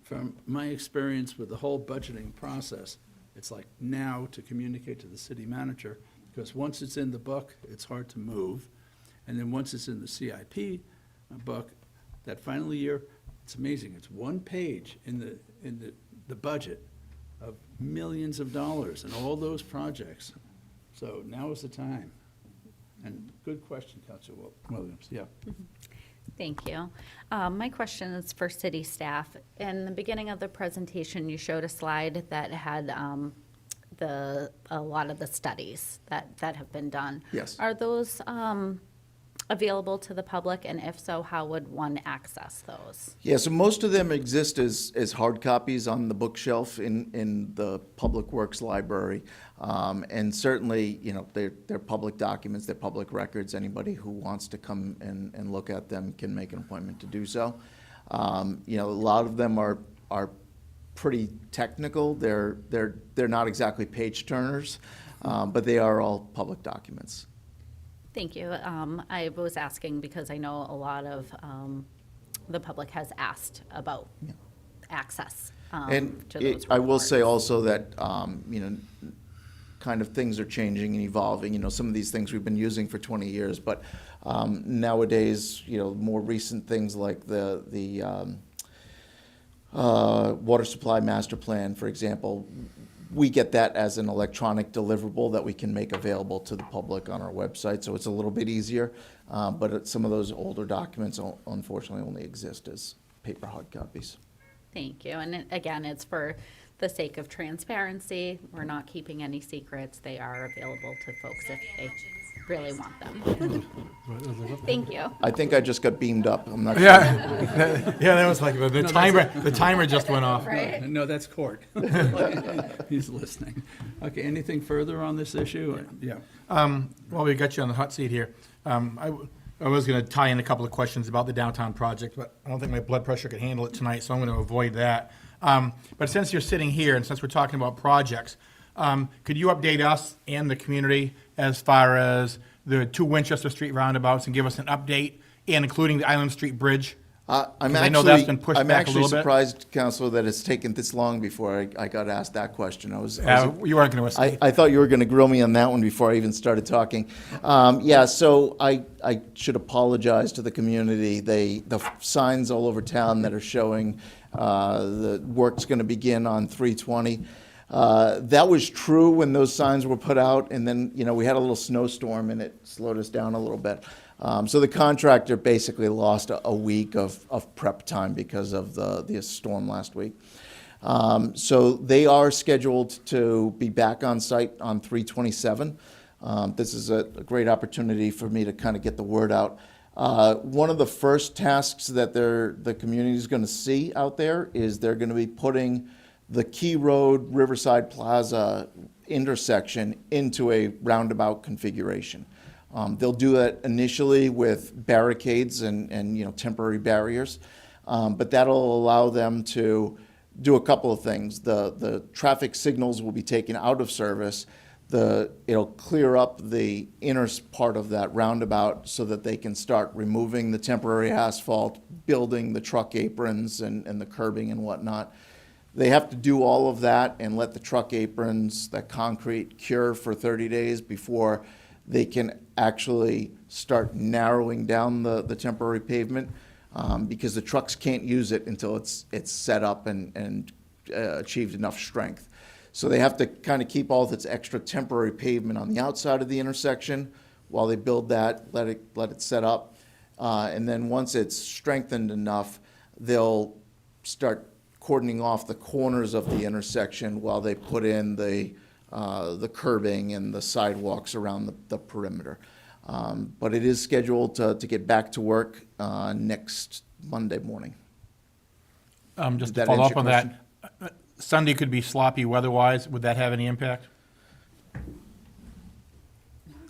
From my experience with the whole budgeting process, it's like now to communicate to the city manager, because once it's in the book, it's hard to move. And then once it's in the CIP book, that final year, it's amazing. It's one page in the budget of millions of dollars and all those projects. So now is the time. And good question, Councilor Williams. Yeah. Thank you. My question is for city staff. In the beginning of the presentation, you showed a slide that had a lot of the studies that have been done. Yes. Are those available to the public? And if so, how would one access those? Yeah, so most of them exist as hard copies on the bookshelf in the Public Works Library. And certainly, they're public documents, they're public records. Anybody who wants to come and look at them can make an appointment to do so. A lot of them are pretty technical. They're not exactly page turners, but they are all public documents. Thank you. I was asking because I know a lot of the public has asked about access And to those I will say reports. also that, kind of things are changing and evolving. Some of these things we've been using for 20 years, but nowadays, more recent things like the water supply master plan, for example, we get that as an electronic deliverable that we can make available to the public on our website, so it's a little bit easier. But some of those older documents unfortunately only exist as paper hard copies. Thank you. And again, it's for the sake of transparency. We're not keeping any secrets. They are available to folks if they really want them. Thank you. I think I just got beamed up. I'm not sure. Yeah, yeah, that was like, the timer just went off. No, that's court. He's listening. Okay, anything further on this issue? Yeah. Well, we got you on the hot seat here. I was going to tie in a couple of questions about the downtown project, but I don't think my blood pressure could handle it tonight, so I'm going to avoid that. But since you're sitting here and since we're talking about projects, could you update us and the community as far as the 2 Winchester Street roundabouts and give us an update, and including the Island Street Bridge? I'm I know that's been pushed I'm back a actually little bit. surprised, Counselor, that it's taken this long before I got asked that question. You weren't going to I thought you were going to grill me on that one before I even started talking. So I should apologize to the community. The signs all over town that are showing the work's going to begin on 3/20. That was true when those signs were put out, and then, we had a little snowstorm and it slowed us down a little bit. So the contractor basically lost a week of prep time because of the storm last week. So they are scheduled to be back on site on 3/27. This is a great opportunity for me to kind of get the word out. One of the first tasks that the community is going to see out there is they're going to be putting the Key Road Riverside Plaza intersection into a roundabout configuration. They'll do that initially with barricades and temporary barriers, but that'll allow them to do a couple of things. The traffic signals will be taken out of service. It'll clear up the inner part of that roundabout so that they can start removing the temporary asphalt, building the truck aprons and the curbing and whatnot. They have to do all of that and let the truck aprons, that concrete, cure for 30 days before they can actually start narrowing down the temporary pavement. because the trucks can't use it until it's set up and achieved enough strength. So they have to kind of keep all of its extra temporary pavement on the outside of the intersection while they build that, let it set up. And then once it's strengthened enough, they'll start cordoning off the corners of the intersection while they put in the curbing and the sidewalks around the perimeter. But it is scheduled to get back to work next Monday morning. Just Did to that follow answer up on your that, Sunday could be sloppy weather-wise. Would that have any impact?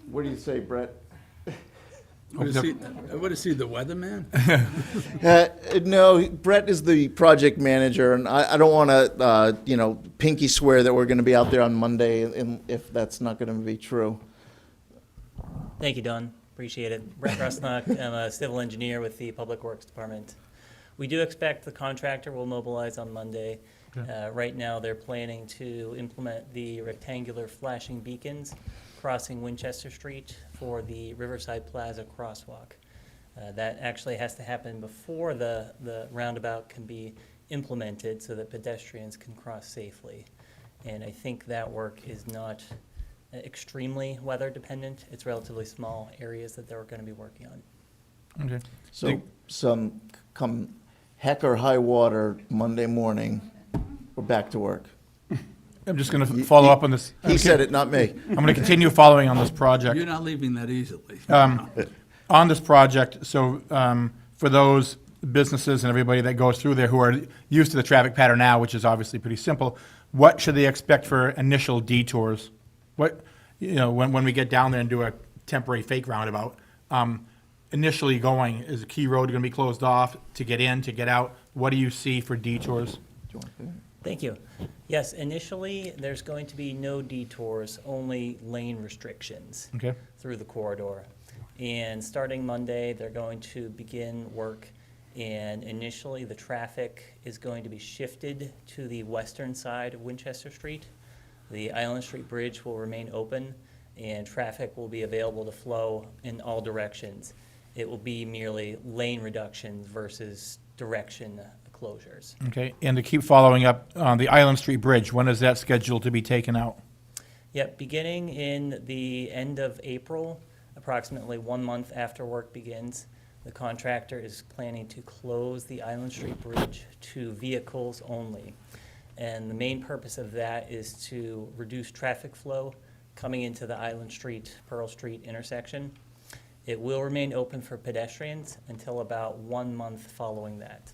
What do you say, Brett? What is he, the weatherman? No, Brett is the project manager, and I don't want to, pinky swear that we're going to be out there on Monday if that's not going to be true. Thank you, Don. Appreciate it. Brett Rusnock. I'm a civil engineer with the Public Works Department. We do expect the contractor will mobilize on Monday. Right now, they're planning to implement the rectangular flashing beacons crossing Winchester Street for the Riverside Plaza crosswalk. That actually has to happen before the roundabout can be implemented so that pedestrians can cross safely. And I think that work is not extremely weather dependent. It's relatively small areas that they're going to be working on. Okay. So come heck or high water Monday morning, we're back to work. I'm just going to follow up on this. He said it, not me. I'm going to continue following on this project. You're not leaving that easily. On this project, so for those businesses and everybody that goes through there who are used to the traffic pattern now, which is obviously pretty simple, what should they expect for initial detours? What, when we get down there and do a temporary fake roundabout, initially going, is a key road going to be closed off to get in, to get out? What do you see for detours? Thank you. Yes, initially, there's going to be no detours, only lane restrictions Okay. through the corridor. And starting Monday, they're going to begin work, and initially, the traffic is going to be shifted to the western side of Winchester Street. The Island Street Bridge will remain open, and traffic will be available to flow in all directions. It will be merely lane reductions versus direction closures. Okay, and to keep following up, the Island Street Bridge, when is that scheduled to be taken out? Yep, beginning in the end of April, approximately 1 month after work begins, the contractor is planning to close the Island Street Bridge to vehicles only. And the main purpose of that is to reduce traffic flow coming into the Island Street, Pearl Street intersection. It will remain open for pedestrians until about 1 month following that.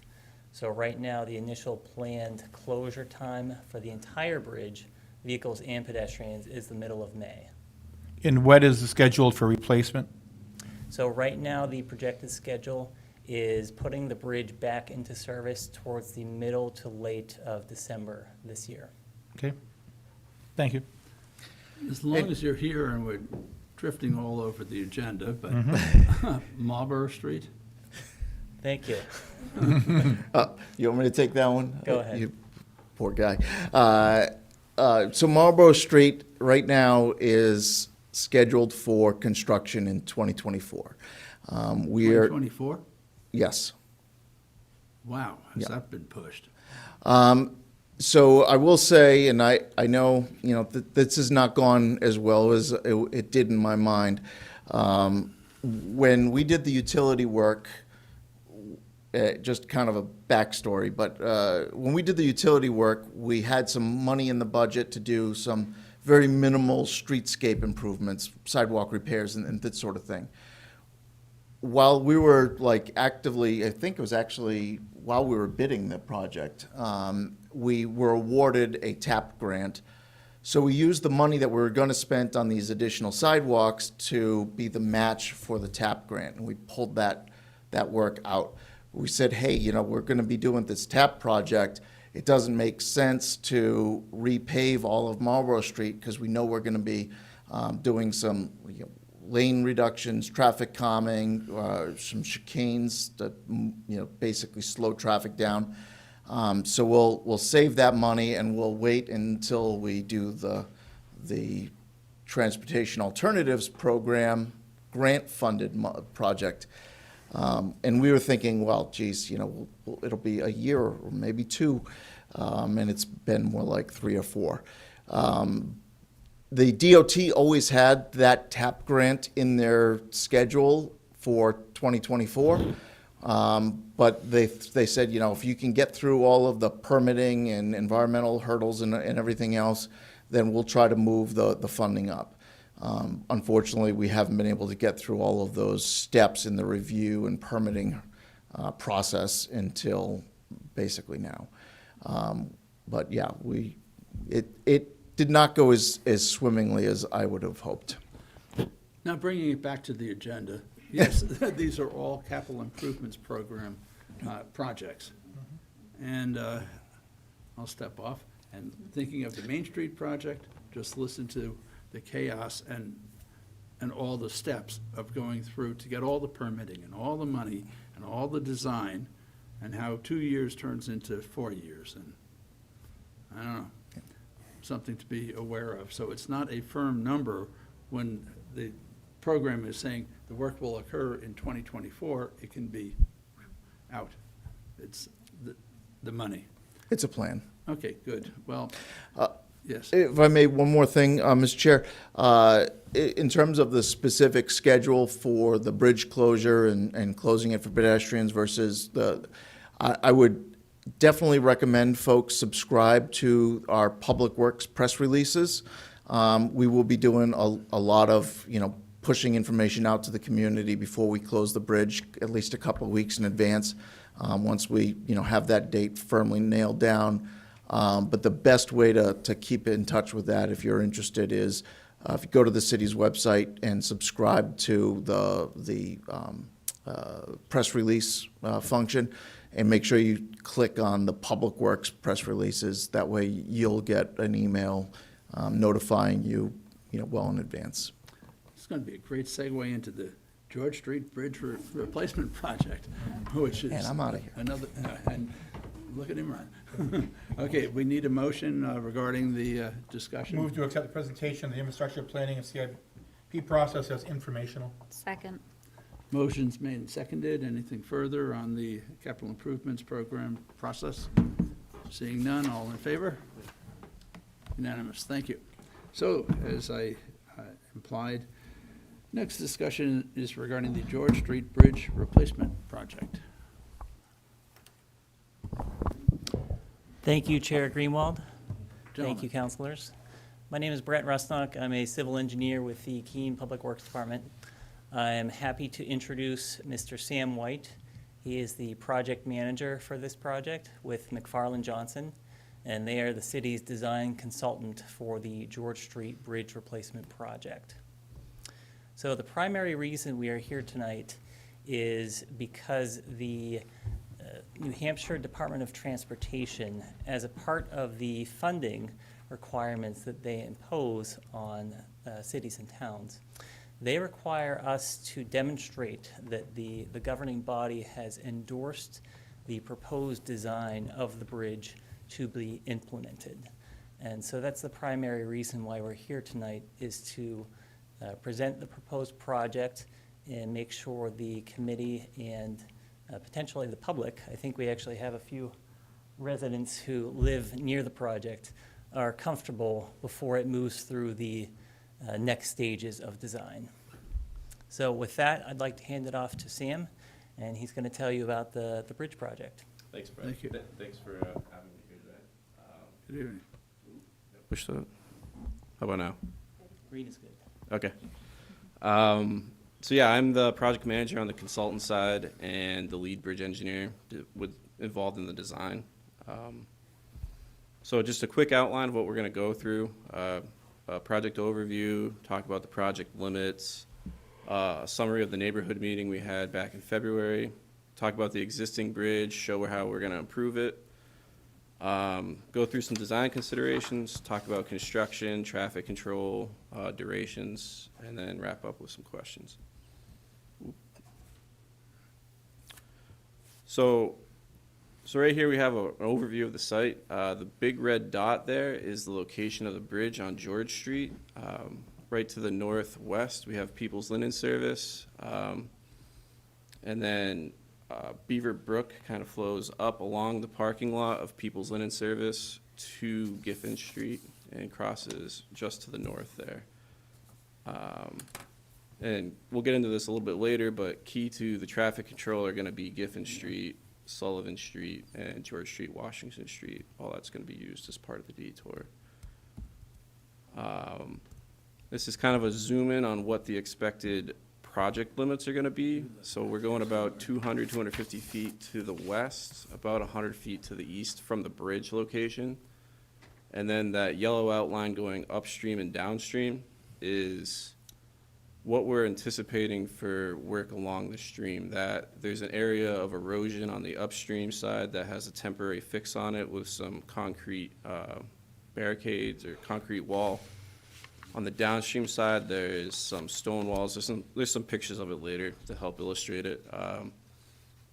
So right now, the initial planned closure time for the entire bridge, vehicles and pedestrians, is the middle of May. And what is scheduled for replacement? So right now, the projected schedule is putting the bridge back into service towards the middle to late of December this year. Okay, thank you. As long as you're here and we're drifting all over the agenda, but Marlborough Street? Thank you. You want me to take that one? Go ahead. You poor guy. So Marlborough Street right now is scheduled for construction in 2024. We are, 2024? yes. Wow, has Yeah. that been pushed? So I will say, and I know, this has not gone as well as it did in my mind. When we did the utility work, just kind of a backstory, but when we did the utility work, we had some money in the budget to do some very minimal streetscape improvements, sidewalk repairs, and that sort of thing. While we were actively, I think it was actually while we were bidding the project, we were awarded a TAP grant. So we used the money that we were going to spend on these additional sidewalks to be the match for the TAP grant, and we pulled that work out. We said, hey, we're going to be doing this TAP project. It doesn't make sense to repave all of Marlborough Street because we know we're going to be doing some lane reductions, traffic calming, some chicanes that basically slow traffic down. So we'll save that money and we'll wait until we do the Transportation Alternatives Program grant-funded project. And we were thinking, well, geez, it'll be a year or maybe two, and it's been more like 3 or 4. The DOT always had that TAP grant in their schedule for 2024. But they said, if you can get through all of the permitting and environmental hurdles and everything else, then we'll try to move the funding up. Unfortunately, we haven't been able to get through all of those steps in the review and permitting process until basically now. But yeah, it did not go as swimmingly as I would have hoped. Now, bringing it back to the agenda, yes, these are all capital improvements program projects. And I'll step off. And thinking of the Main Street project, just listen to the chaos and all the steps of going through to get all the permitting and all the money and all the design, and how 2 years turns into 4 years. And I don't know, something to be aware of. So it's not a firm number when the program is saying the work will occur in 2024, it can be out. It's the money. It's a plan. Okay, good. Well, yes. If I may, one more thing, Mr. Chair. In terms of the specific schedule for the bridge closure and closing it for pedestrians versus I would definitely recommend folks subscribe to our Public Works press releases. We will be doing a lot of, pushing information out to the community before we close the bridge, at least a couple of weeks in advance, once we, have that date firmly nailed down. But the best way to keep in touch with that, if you're interested, is if you go to the city's website and subscribe to the press release function, and make sure you click on the Public Works press releases. That way you'll get an email notifying you, well in advance. It's going to be a great segue into the George Street Bridge Replacement Project, which is... And I'm out of here. Another, and look at him run. Okay, we need a motion regarding the discussion. Move to accept the presentation of the infrastructure planning and CIP process as informational. Second. Motion's made and seconded. Anything further on the capital improvements program process? Seeing none, all in favor? Unanimous, thank you. So, as I implied, next discussion is regarding the George Street Bridge Replacement Project. Thank you, Chair Greenwald. Thank Gentlemen. you, councilors. My name is Brett Rusnock. I'm a civil engineer with the Keene Public Works Department. I am happy to introduce Mr. Sam White. He is the project manager for this project with McFarland Johnson, and they are the city's design consultant for the George Street Bridge Replacement Project. So the primary reason we are here tonight is because the New Hampshire Department of Transportation, as a part of the funding requirements that they impose on cities and towns, they require us to demonstrate that the governing body has endorsed the proposed design of the bridge to be implemented. And so that's the primary reason why we're here tonight, is to present the proposed project and make sure the committee and potentially the public, I think we actually have a few residents who live near the project, are comfortable before it moves through the next stages of design. So with that, I'd like to hand it off to Sam, and he's going to tell you about the bridge project. Thanks, Brett. Thank you. Thanks for having me here today. Good evening. Push that. How about now? Green is good. Okay. So yeah, I'm the project manager on the consultant side and the lead bridge engineer involved in the design. So just a quick outline of what we're going to go through. A project overview, talk about the project limits, a summary of the neighborhood meeting we had back in February, talk about the existing bridge, show how we're going to improve it, go through some design considerations, talk about construction, traffic control, durations, and then wrap up with some questions. So right here we have an overview of the site. The big red dot there is the location of the bridge on George Street. Right to the northwest we have People's Linen Service. And then Beaver Brook kind of flows up along the parking lot of People's Linen Service to Giffen Street and crosses just to the north there. And we'll get into this a little bit later, but key to the traffic control are going to be Giffen Street, Sullivan Street, and George Street, Washington Street. All that's going to be used as part of the detour. This is kind of a zoom in on what the expected project limits are going to be. So we're going about 200, 250 feet to the west, about 100 feet to the east from the bridge location. And then that yellow outline going upstream and downstream is what we're anticipating for work along the stream. That there's an area of erosion on the upstream side that has a temporary fix on it with some concrete barricades or concrete wall. On the downstream side, there's some stone walls. There's some pictures of it later to help illustrate it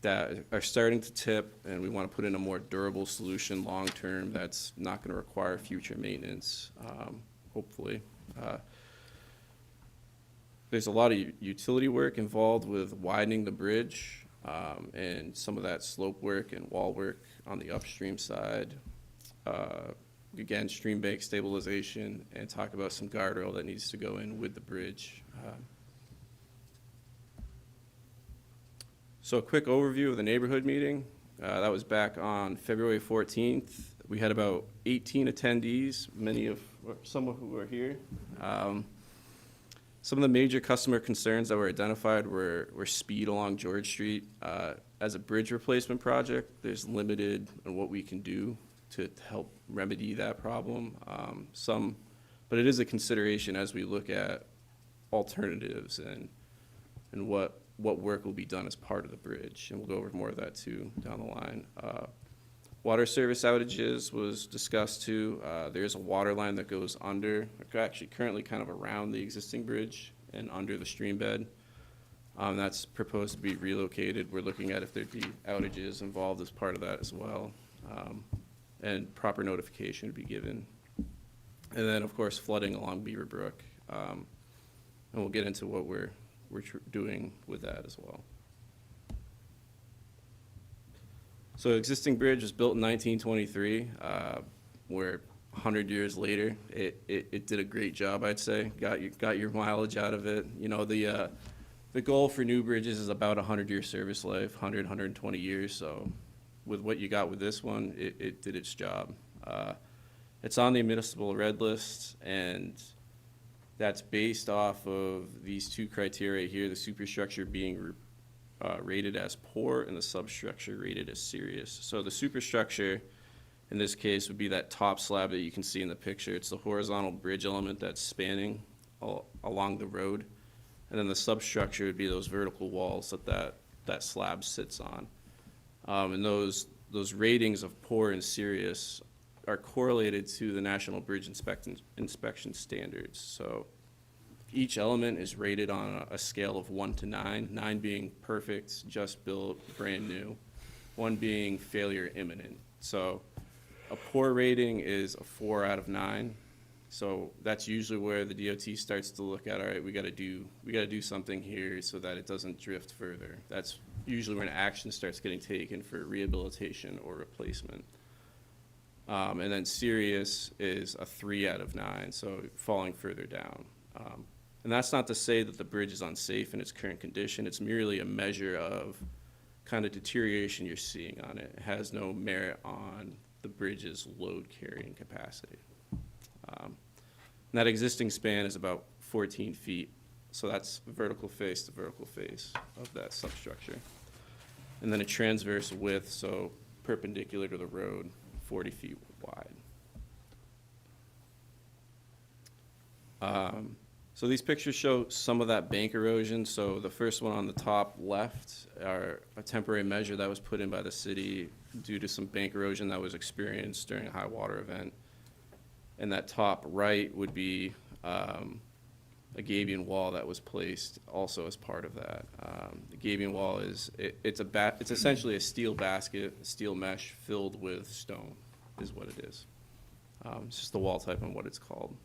that are starting to tip, and we want to put in a more durable solution long-term that's not going to require future maintenance, hopefully. There's a lot of utility work involved with widening the bridge and some of that slope work and wall work on the upstream side. Again, stream bank stabilization, and talk about some guardrail that needs to go in with the bridge. So a quick overview of the neighborhood meeting. That was back on February 14th. We had about 18 attendees, some of who are here. Some of the major customer concerns that were identified were speed along George Street. As a bridge replacement project, there's limited on what we can do to help remedy that problem. But it is a consideration as we look at alternatives and what work will be done as part of the bridge. And we'll go over more of that too down the line. Water service outages was discussed too. There's a water line that goes under, actually currently kind of around the existing bridge and under the stream bed. That's proposed to be relocated. We're looking at if there'd be outages involved as part of that as well. And proper notification would be given. And then, of course, flooding along Beaver Brook. And we'll get into what we're doing with that as well. So existing bridge was built in 1923. We're 100 years later. It did a great job, I'd say. Got your mileage out of it. You know, the goal for new bridges is about 100-year service life, 120 years. So with what you got with this one, it did its job. It's on the municipal red list, and that's based off of these two criteria here, the superstructure being rated as poor and the substructure rated as serious. So the superstructure in this case would be that top slab that you can see in the picture. It's the horizontal bridge element that's spanning along the road. And then the substructure would be those vertical walls that slab sits on. And those ratings of poor and serious are correlated to the National Bridge Inspection Standards. So each element is rated on a scale of 1 to 9, 9 being perfect, just built, brand new, 1 being failure imminent. So a poor rating is a 4 out of 9. So that's usually where the DOT starts to look at, all right, we got to do something here so that it doesn't drift further. That's usually when action starts getting taken for rehabilitation or replacement. And then serious is a 3 out of 9, so falling further down. And that's not to say that the bridge is unsafe in its current condition. It's merely a measure of kind of deterioration you're seeing on it. It has no merit on the bridge's load carrying capacity. And that existing span is about 14 feet. So that's vertical face to vertical face of that substructure. And then a transverse width, so perpendicular to the road, 40 feet wide. So these pictures show some of that bank erosion. So the first one on the top left are a temporary measure that was put in by the city due to some bank erosion that was experienced during a high water event. And that top right would be a gabion wall that was placed also as part of that. The gabion wall it's essentially a steel basket, a steel mesh filled with stone is what it is. It's just the wall type and what it's called.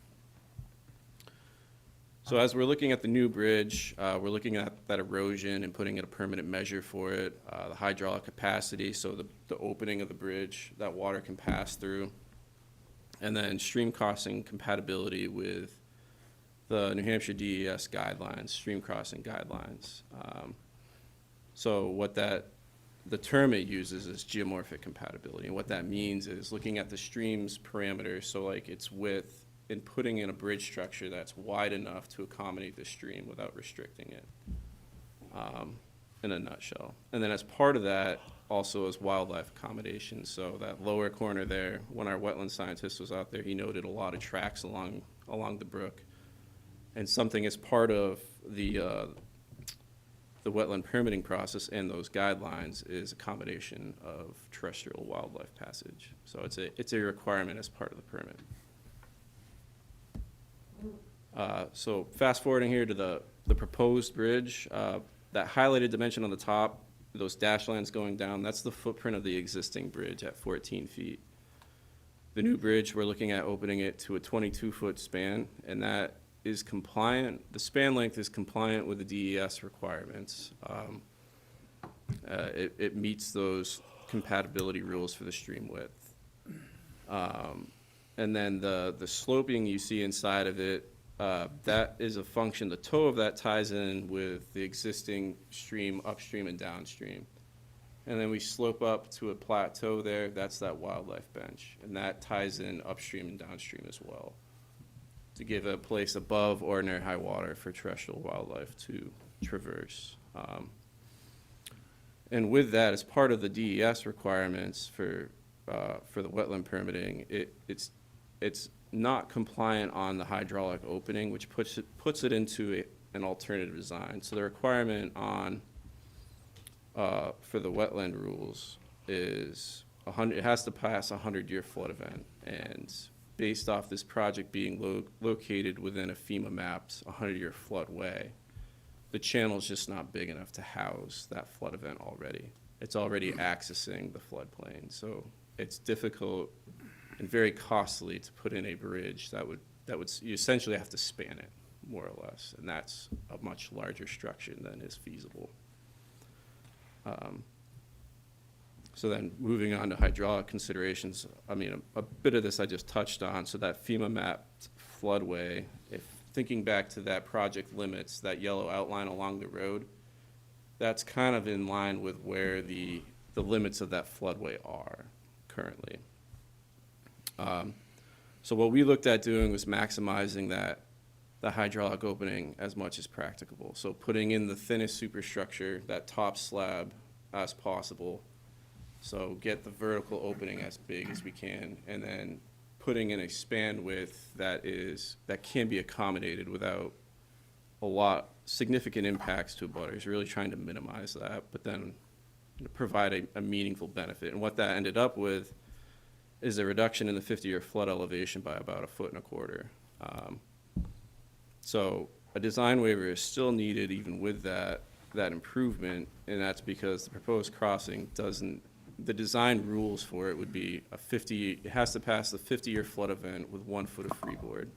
So as we're looking at the new bridge, we're looking at that erosion and putting in a permanent measure for it, the hydraulic capacity, so the opening of the bridge that water can pass through, and then stream crossing compatibility with the New Hampshire DES guidelines, stream crossing guidelines. So what the term it uses is geomorphic compatibility, and what that means is looking at the stream's parameters, so like its width, and putting in a bridge structure that's wide enough to accommodate the stream without restricting it, in a nutshell. And then as part of that, also is wildlife accommodation. So that lower corner there, when our wetland scientist was out there, he noted a lot of tracks along the brook. And something as part of the wetland permitting process and those guidelines is accommodation of terrestrial wildlife passage. So it's a requirement as part of the permit. So fast forwarding here to the proposed bridge, that highlighted dimension on the top, those dash lines going down, that's the footprint of the existing bridge at 14 feet. The new bridge, we're looking at opening it to a 22-foot span, and that is compliant, the span length is compliant with the DES requirements. It meets those compatibility rules for the stream width. And then the sloping you see inside of it, that is a function, the toe of that ties in with the existing stream upstream and downstream. And then we slope up to a plateau there, that's that wildlife bench. And that ties in upstream and downstream as well, to give a place above ordinary high water for terrestrial wildlife to traverse. And with that, as part of the DES requirements for the wetland permitting, it's not compliant on the hydraulic opening, which puts it into an alternative design. So the requirement on for the wetland rules is it has to pass a 100-year flood event, and based off this project being located within a FEMA mapped 100-year floodway, the channel is just not big enough to house that flood event already. It's already accessing the floodplain, so it's difficult and very costly to put in a bridge that would you essentially have to span it, more or less, and that's a much larger structure than is feasible. So then moving on to hydraulic considerations, I mean, a bit of this I just touched on. So that FEMA mapped floodway, if thinking back to that project limits, that yellow outline along the road, that's kind of in line with where the limits of that floodway are currently. So what we looked at doing was maximizing the hydraulic opening as much as practicable. So putting in the thinnest superstructure, that top slab, as possible. So get the vertical opening as big as we can, and then putting in a span width that can be accommodated without significant impacts to abutters, really trying to minimize that, but then provide a meaningful benefit. And what that ended up with is a reduction in the 50-year flood elevation by about 1.25 feet. So a design waiver is still needed even with that improvement, and that's because the proposed crossing the design rules for it would be it has to pass the 50-year flood event with 1 foot of freeboard.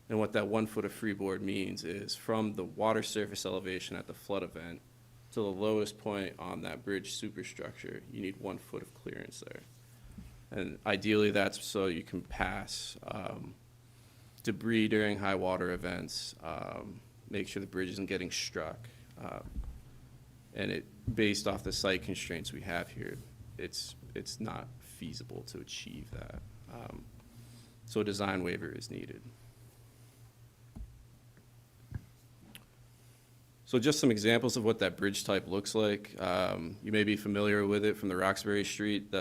And what that 1 foot of freeboard means is from the water surface elevation at the flood event to the lowest point on that bridge superstructure, you need 1 foot of clearance there. And ideally, that's so you can pass debris during high water events, make sure the bridge isn't getting struck. And based off the site constraints we have here, it's not feasible to achieve that. So a design waiver is needed. So just some examples of what that bridge type looks like. You may be familiar with it from the Roxbury Street.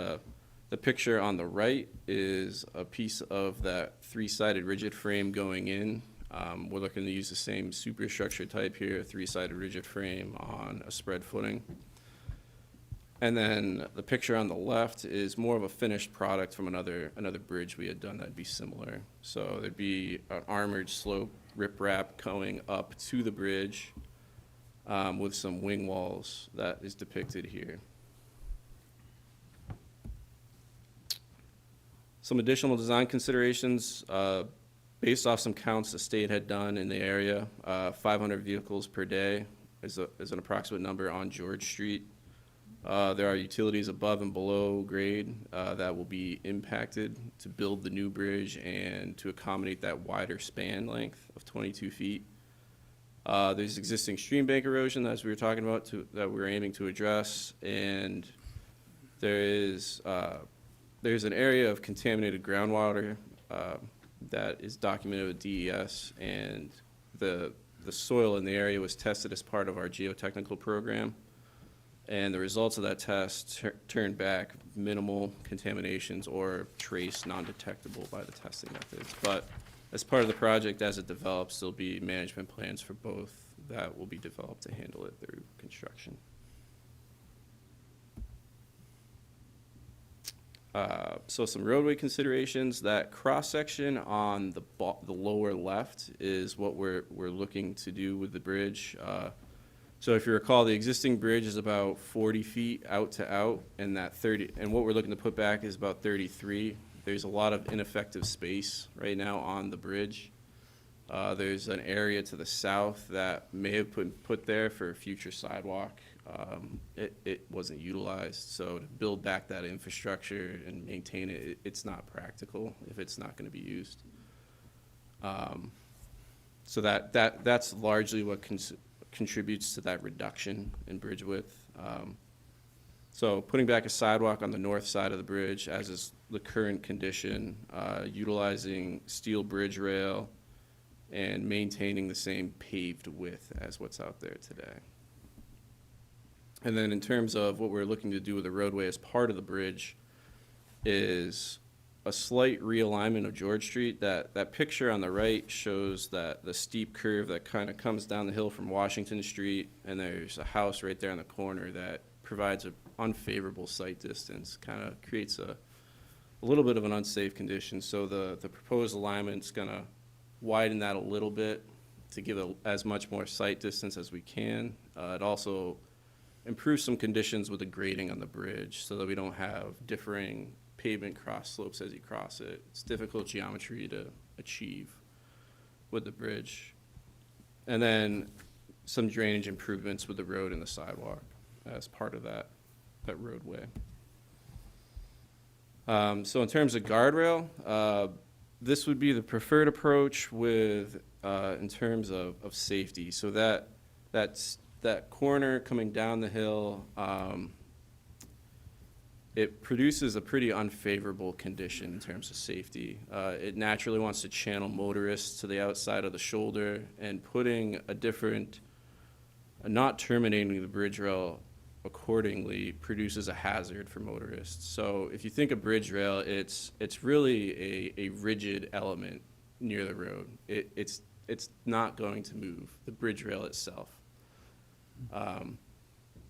The picture on the right is a piece of that 3-sided rigid frame going in. We're looking to use the same superstructure type here, a 3-sided rigid frame on a spread footing. And then the picture on the left is more of a finished product from another bridge we had done that'd be similar. So there'd be an armored slope riprap going up to the bridge with some wing walls that is depicted here. Some additional design considerations. Based off some counts the state had done in the area, 500 vehicles per day is an approximate number on George Street. There are utilities above and below grade that will be impacted to build the new bridge and to accommodate that wider span length of 22 feet. There's existing stream bank erosion, as we were talking about, that we're aiming to address, and there's an area of contaminated groundwater that is documented with DES, and the soil in the area was tested as part of our geotechnical program, and the results of that test turned back minimal contaminations or trace non-detectable by the testing methods. But as part of the project, as it develops, there'll be management plans for both that will be developed to handle it through construction. So some roadway considerations. That cross-section on the lower left is what we're looking to do with the bridge. So if you recall, the existing bridge is about 40 feet out to out, and what we're looking to put back is about 33. There's a lot of ineffective space right now on the bridge. There's an area to the south that may have put there for a future sidewalk. It wasn't utilized, so to build back that infrastructure and maintain it, it's not practical if it's not going to be used. So that's largely what contributes to that reduction in bridge width. So putting back a sidewalk on the north side of the bridge, as is the current condition, utilizing steel bridge rail, and maintaining the same paved width as what's out there today. And then in terms of what we're looking to do with the roadway as part of the bridge is a slight realignment of George Street. That picture on the right shows that the steep curve that kind of comes down the hill from Washington Street, and there's a house right there in the corner that provides an unfavorable sight distance, kind of creates a little bit of an unsafe condition. So the proposed alignment's going to widen that a little bit to give as much more sight distance as we can. It also improves some conditions with the grading on the bridge so that we don't have differing pavement cross slopes as you cross it. It's difficult geometry to achieve with the bridge. And then some drainage improvements with the road and the sidewalk as part of that roadway. So in terms of guardrail, this would be the preferred approach with in terms of safety. So that corner coming down the hill, it produces a pretty unfavorable condition in terms of safety. It naturally wants to channel motorists to the outside of the shoulder, and putting not terminating the bridge rail accordingly produces a hazard for motorists. So if you think of bridge rail, it's really a rigid element near the road. It's not going to move, the bridge rail itself.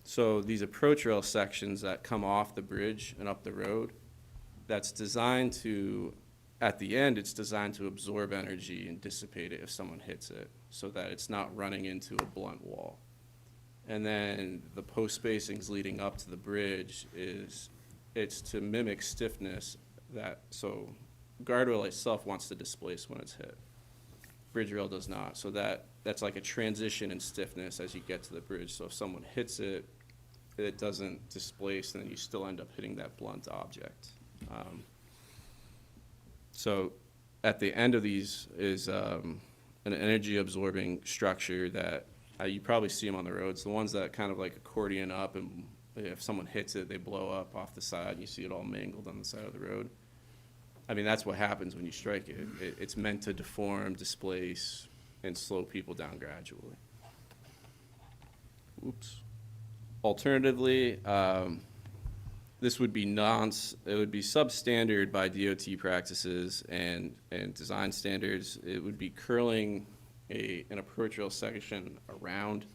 So these approach rail sections that come off the bridge and up the road, that's designed to, at the end, it's designed to absorb energy and dissipate it if someone hits it, so that it's not running into a blunt wall. And then the post spacings leading up to the bridge it's to mimic stiffness so guardrail itself wants to displace when it's hit. Bridge rail does not, so that's like a transition in stiffness as you get to the bridge. So if someone hits it, it doesn't displace, and then you still end up hitting that blunt object. So at the end of these is an energy absorbing structure that you probably see them on the roads, the ones that kind of like accordion up, and if someone hits it, they blow up off the side, and you see it all mangled on the side of the road. I mean, that's what happens when you strike it. It's meant to deform, displace, and slow people down gradually. Oops. Alternatively, this would be substandard by DOT practices and design standards. It would be curling an approach rail section around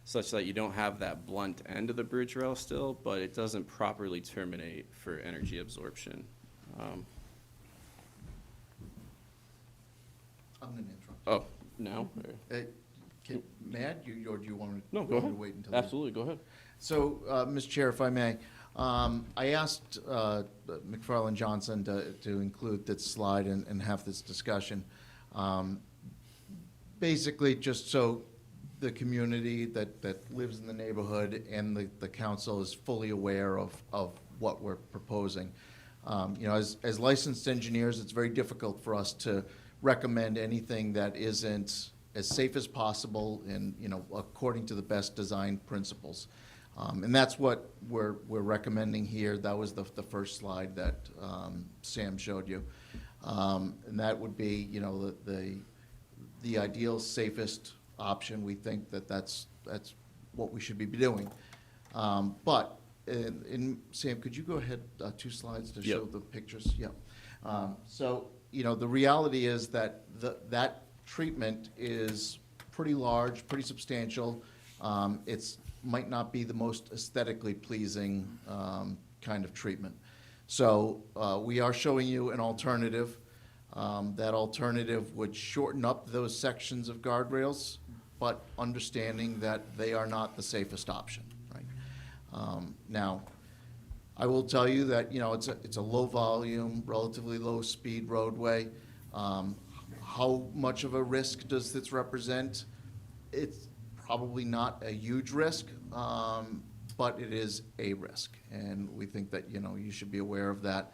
such that you don't have that blunt end of the bridge rail still, but it doesn't properly terminate for energy absorption. I'm going to interrupt. Oh, now? May I, or do you want to? No, go ahead. Wait until Absolutely, go ahead. So, Mr. Chair, if I may, I asked McFarland Johnson to include this slide and have this discussion. Um, Basically, just so the community that lives in the neighborhood and the council is fully aware of what we're proposing. You know, as licensed engineers, it's very difficult for us to recommend anything that isn't as safe as possible and, you know, according to the best design principles. And that's what we're recommending here. That was the first slide that Sam showed you. And that would be, you know, the ideal, safest option. We think that's what we should be doing. But, Sam, could you go ahead 2 slides to show Yep. the pictures? Yep. So, you know, the reality is that that treatment is pretty large, pretty substantial. It's might not be the most aesthetically pleasing kind of treatment. So we are showing you an alternative. That alternative would shorten up those sections of guardrails, but understanding that they are not the safest option, right? Now, I will tell you that, you know, it's a low volume, relatively low speed roadway. How much of a risk does this represent? It's probably not a huge risk, but it is a risk, and we think that, you know, you should be aware of that.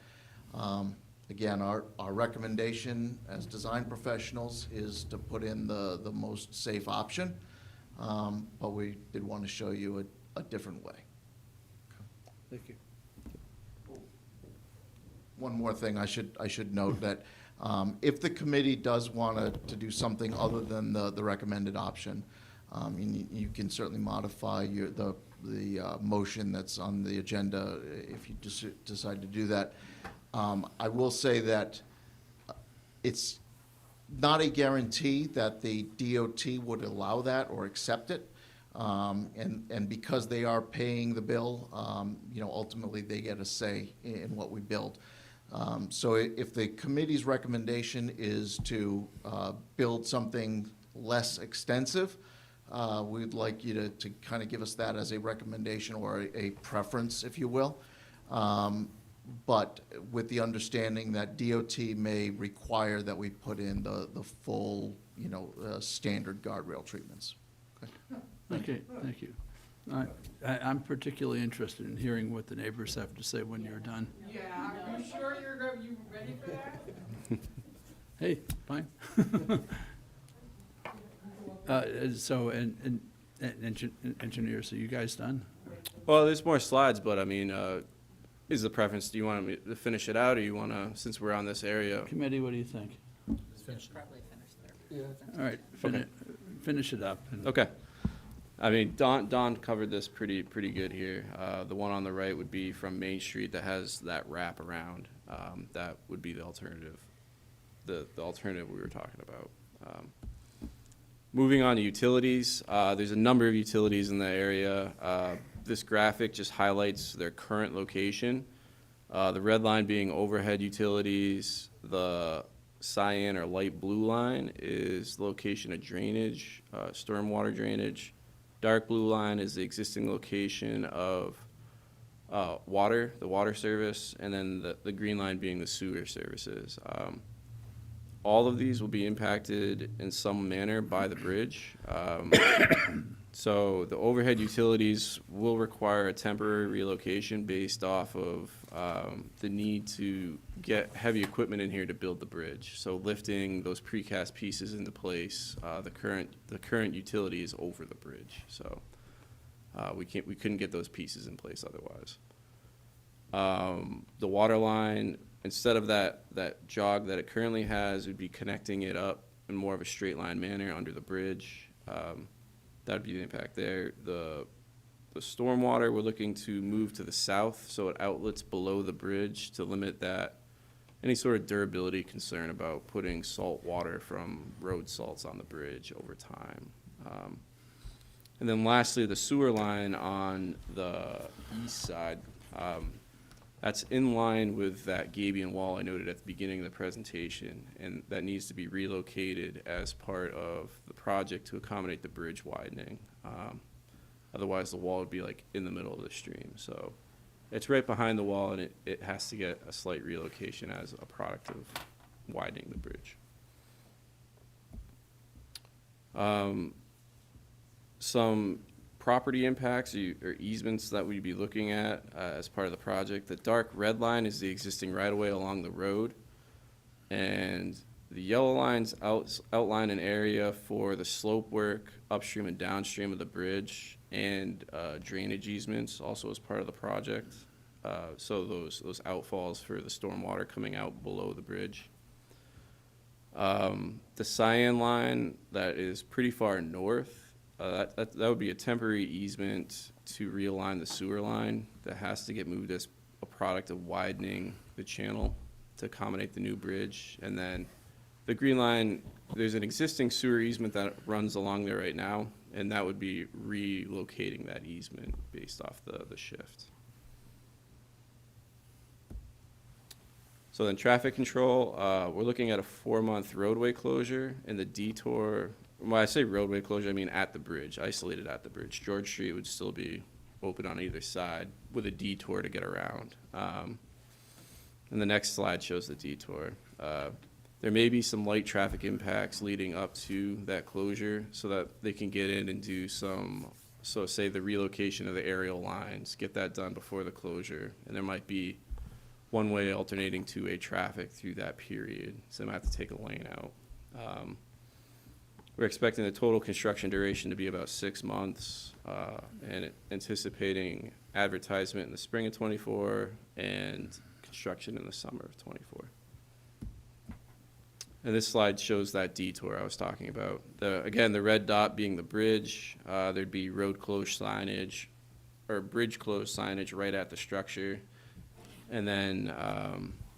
Again, our recommendation as design professionals is to put in the most safe option, but we did want to show you a different way. Thank you. One more thing, I should note that if the committee does want to do something other than the recommended option, you can certainly modify the motion that's on the agenda if you decide to do that. I will say that it's not a guarantee that the DOT would allow that or accept it. And because they are paying the bill, you know, ultimately they get a say in what we build. So if the committee's recommendation is to build something less extensive, we'd like you to kind of give us that as a recommendation or a preference, if you will. But with the understanding that DOT may require that we put in the full, you know, standard guardrail treatments. Okay, thank you. I'm particularly interested in hearing what the neighbors have to say when you're done. Yeah, are you sure you ready for that? Hey, fine. So, engineers, are you guys done? Well, there's more slides, but I mean, is the preference, do you want me to finish it out, or you want to, since we're on this area? Committee, what do you think? Probably finished there. All right, finish it up. and- Okay. I mean, Don covered this pretty good here. The one on the right would be from Main Street that has that wrap around. That would be the alternative, the alternative we were talking about. Moving on to utilities, there's a number of utilities in the area. This graphic just highlights their current location. The red line being overhead utilities, the cyan or light blue line is location of drainage, stormwater drainage. Dark blue line is the existing location of water, the water service, and then the green line being the sewer services. All of these will be impacted in some manner by the bridge. So the overhead utilities will require a temporary relocation based off of the need to get heavy equipment in here to build the bridge. So lifting those precast pieces into place, the current utility is over the bridge. So we couldn't get those pieces in place otherwise. The water line, instead of that jog that it currently has, would be connecting it up in more of a straight line manner under the bridge. That'd be the impact there. The stormwater, we're looking to move to the south so it outlets below the bridge to limit any sort of durability concern about putting salt water from road salts on the bridge over time. And then lastly, the sewer line on the east side, that's in line with that gabion wall I noted at the beginning of the presentation, and that needs to be relocated as part of the project to accommodate the bridge widening. Otherwise, the wall would be like in the middle of the stream. So it's right behind the wall, and it has to get a slight relocation as a product of widening the bridge. Some property impacts or easements that we'd be looking at as part of the project. The dark red line is the existing right-of-way along the road. And the yellow lines outline an area for the slope work upstream and downstream of the bridge and drainage easements also as part of the project. So those outfalls for the stormwater coming out below the bridge. The cyan line that is pretty far north, that would be a temporary easement to realign the sewer line that has to get moved as a product of widening the channel to accommodate the new bridge. And then the green line, there's an existing sewer easement that runs along there right now, and that would be relocating that easement based off the shift. So then traffic control, we're looking at a 4-month roadway closure and the detour. When I say roadway closure, I mean at the bridge, isolated at the bridge. George Street would still be open on either side with a detour to get around. And the next slide shows the detour. There may be some light traffic impacts leading up to that closure so that they can get in and do so say the relocation of the aerial lines, get that done before the closure. And there might be one-way alternating two-way traffic through that period, so they might have to take a lane out. We're expecting the total construction duration to be about 6 months, and anticipating advertisement in the spring of '24 and construction in the summer of '24. And this slide shows that detour I was talking about. Again, the red dot being the bridge, there'd be road closed signage, or bridge closed signage right at the structure. And then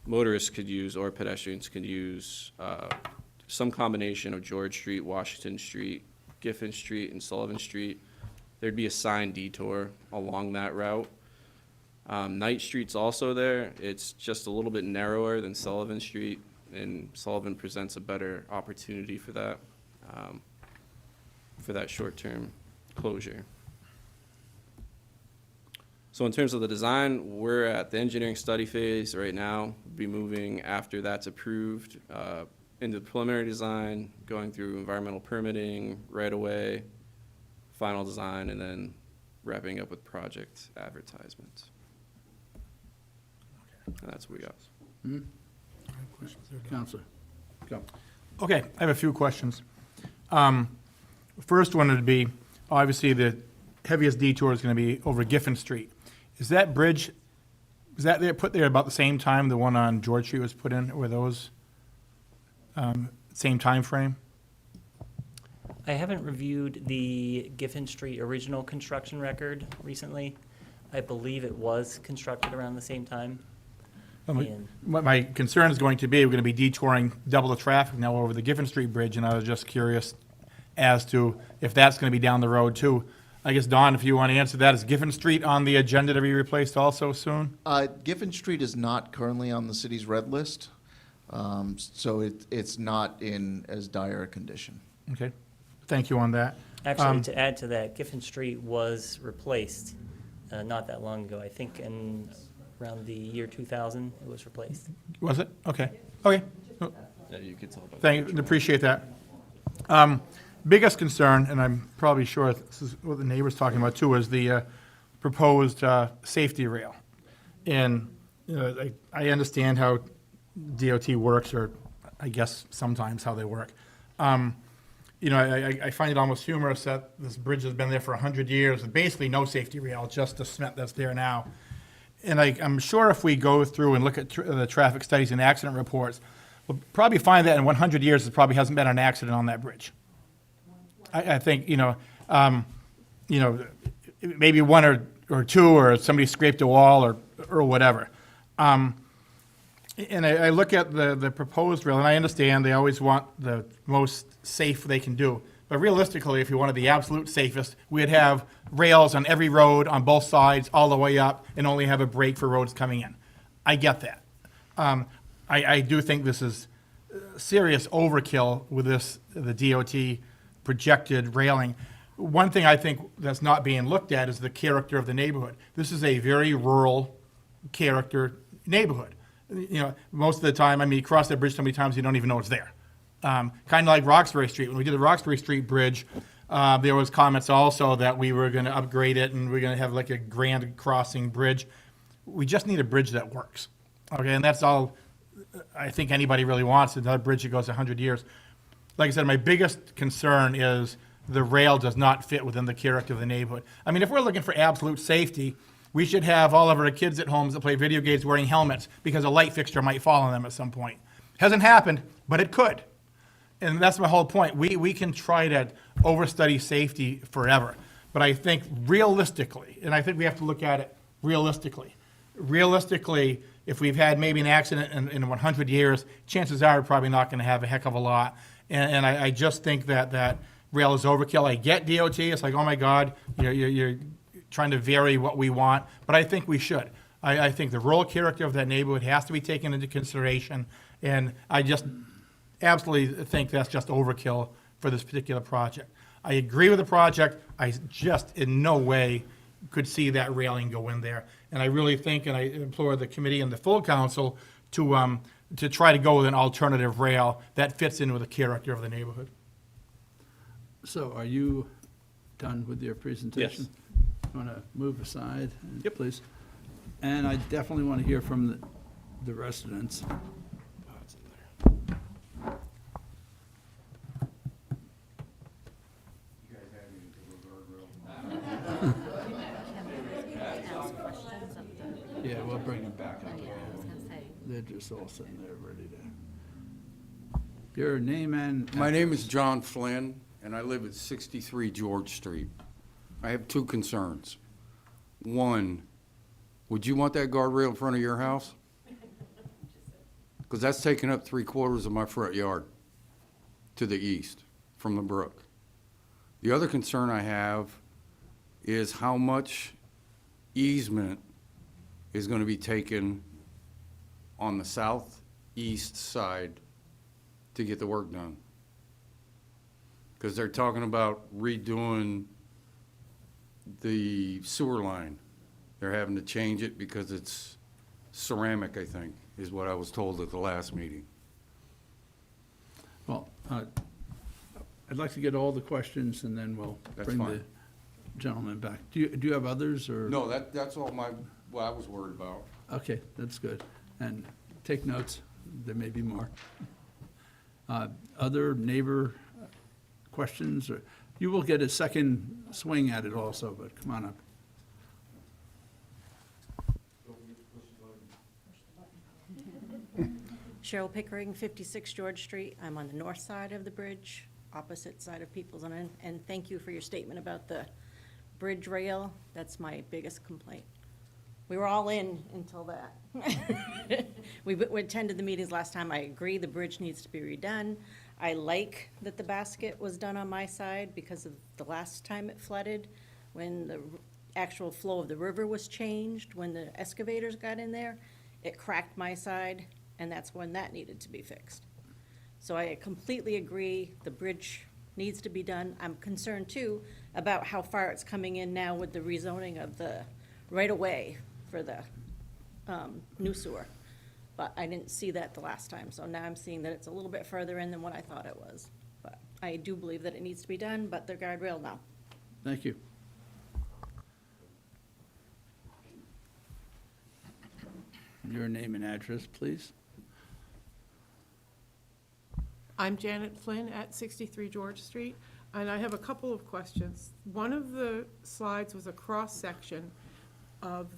motorists could use, or pedestrians could use, some combination of George Street, Washington Street, Giffen Street, and Sullivan Street. There'd be a signed detour along that route. Knight Street's also there. It's just a little bit narrower than Sullivan Street, and Sullivan presents a better opportunity for that short-term closure. So in terms of the design, we're at the engineering study phase right now. We'll be moving after that's approved into the preliminary design, going through environmental permitting, right-of-way, final design, and then wrapping up with project advertisement. And that's what we got. Counselor, go. Okay, I have a few questions. First one would be, obviously, the heaviest detour is going to be over Giffen Street. Is that bridge, was that there, put there about the same time the one on George Street was put in? Were those same time frame? I haven't reviewed the Giffen Street original construction record recently. I believe it was constructed around the same time. And What my concern is going to be, we're going to be detouring double the traffic now over the Giffen Street Bridge, and I was just curious as to if that's going to be down the road too. I guess, Don, if you want to answer that, is Giffen Street on the agenda to be replaced also soon? Giffen Street is not currently on the city's red list, so it's not in as dire a condition. Okay, thank you on that. actually, to add to that, Giffen Street was replaced not that long ago. I think in around the year 2000, it was replaced. Was it? Okay, okay. Yeah, you could tell by the Thank you, appreciate that. Biggest concern, and I'm probably sure this is what the neighbor's talking about too, is the proposed safety rail. And, you know, I understand how DOT works, or I guess sometimes how they work. You know, I find it almost humorous that this bridge has been there for 100 years, with basically no safety rail, just the cement that's there now. And I'm sure if we go through and look at the traffic studies and accident reports, we'll probably find that in 100 years, there probably hasn't been an accident on that bridge. I think, you know, maybe one or two, or somebody scraped a wall or whatever. And I look at the proposed rail, and I understand they always want the most safe they can do. But realistically, if you wanted the absolute safest, we'd have rails on every road on both sides all the way up and only have a break for roads coming in. I get that. I do think this is serious overkill with the DOT projected railing. One thing I think that's not being looked at is the character of the neighborhood. This is a very rural character neighborhood. You know, most of the time, I mean, you cross that bridge so many times you don't even know it's there. Kind of like Roxbury Street. When we did the Roxbury Street Bridge, there was comments also that we were going to upgrade it and we're going to have like a grand crossing bridge. We just need a bridge that works. Okay, and that's all I think anybody really wants, another bridge that goes 100 years. Like I said, my biggest concern is the rail does not fit within the character of the neighborhood. I mean, if we're looking for absolute safety, we should have all of our kids at homes that play video games wearing helmets because a light fixture might fall on them at some point. Hasn't happened, but it could. And that's my whole point. We can try to overstudy safety forever. But I think realistically, and I think we have to look at it realistically. Realistically, if we've had maybe an accident in 100 years, chances are we're probably not going to have a heck of a lot. And I just think that rail is overkill. I get DOT. It's like, oh my God, you're trying to vary what we want. But I think we should. I think the rural character of that neighborhood has to be taken into consideration. And I just absolutely think that's just overkill for this particular project. I agree with the project. I just in no way could see that railing go in there. And I really think, and I implore the committee and the full council to try to go with an alternative rail that fits in with the character of the neighborhood. So are you done with your presentation? Yes. Want to move aside, Yep. please? And I definitely want to hear from the residents. Yeah, we'll bring them back up again. They're just all sitting there ready to. Your name and. My name is John Flynn, and I live at 63 George Street. I have two concerns. One, would you want that guardrail in front of your house? Because that's taking up 3/4 of my front yard to the east from the brook. The other concern I have is how much easement is going to be taken on the southeast side to get the work done. Because they're talking about redoing the sewer line. They're having to change it because it's ceramic, I think, is what I was told at the last meeting. Well, I'd like to get all the questions and then we'll That's bring the fine. gentleman back. Do you have others or? No, that's all what I was worried about. Okay, that's good. And take notes, there may be more. Other neighbor questions, or you will get a second swing at it also, but come on up. Cheryl Pickering, 56 George Street. I'm on the north side of the bridge, opposite side of People's Inn. And thank you for your statement about the bridge rail. That's my biggest complaint. We were all in until that. We attended the meetings last time. I agree the bridge needs to be redone. I like that the basket was done on my side because of the last time it flooded, when the actual flow of the river was changed, when the excavators got in there, it cracked my side, and that's when that needed to be fixed. So I completely agree, the bridge needs to be done. I'm concerned too about how far it's coming in now with the rezoning of the right-of-way for the new sewer. But I didn't see that the last time, so now I'm seeing that it's a little bit further in than what I thought it was. But I do believe that it needs to be done, but the guardrail, no. Thank you. Your name and address, please. I'm Janet Flynn at 63 George Street, and I have a couple of questions. One of the slides was a cross-section of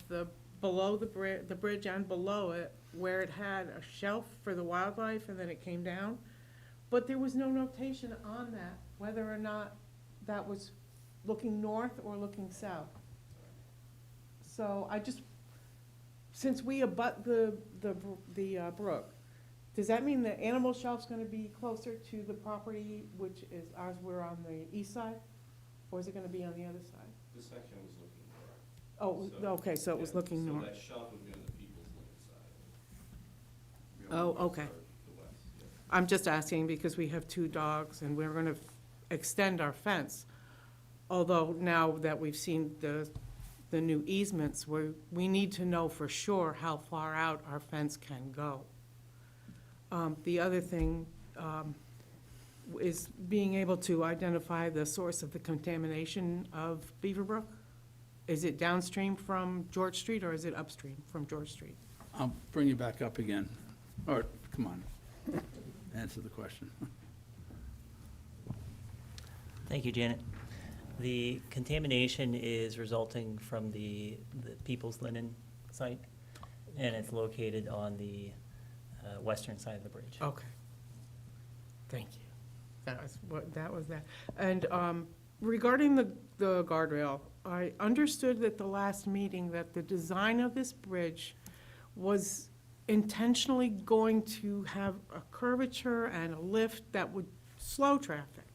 below the bridge and below it, where it had a shelf for the wildlife and then it came down. But there was no notation on that, whether or not that was looking north or looking south. So since we abut the brook, does that mean the animal shelf's gonna be closer to the property, which is ours, we're on the east side? Or is it gonna be on the other side? This section was looking north. Oh, okay, so it was looking north. So that shelf would be on the people's land side. Oh, okay. The west, yeah. I'm just asking because we have two dogs and we're gonna extend our fence. Although now that we've seen the new easements, we need to know for sure how far out our fence can go. The other thing, is being able to identify the source of the contamination of Beaverbrook? Is it downstream from George Street, or is it upstream from George Street? I'll bring you back up again. Or, come on, answer the question. Thank you, Janet. The contamination is resulting from the People's Linen site, and it's located on the western side of the bridge. Okay. Thank you. That was that. And regarding the guardrail, I understood at the last meeting that the design of this bridge was intentionally going to have a curvature and a lift that would slow traffic,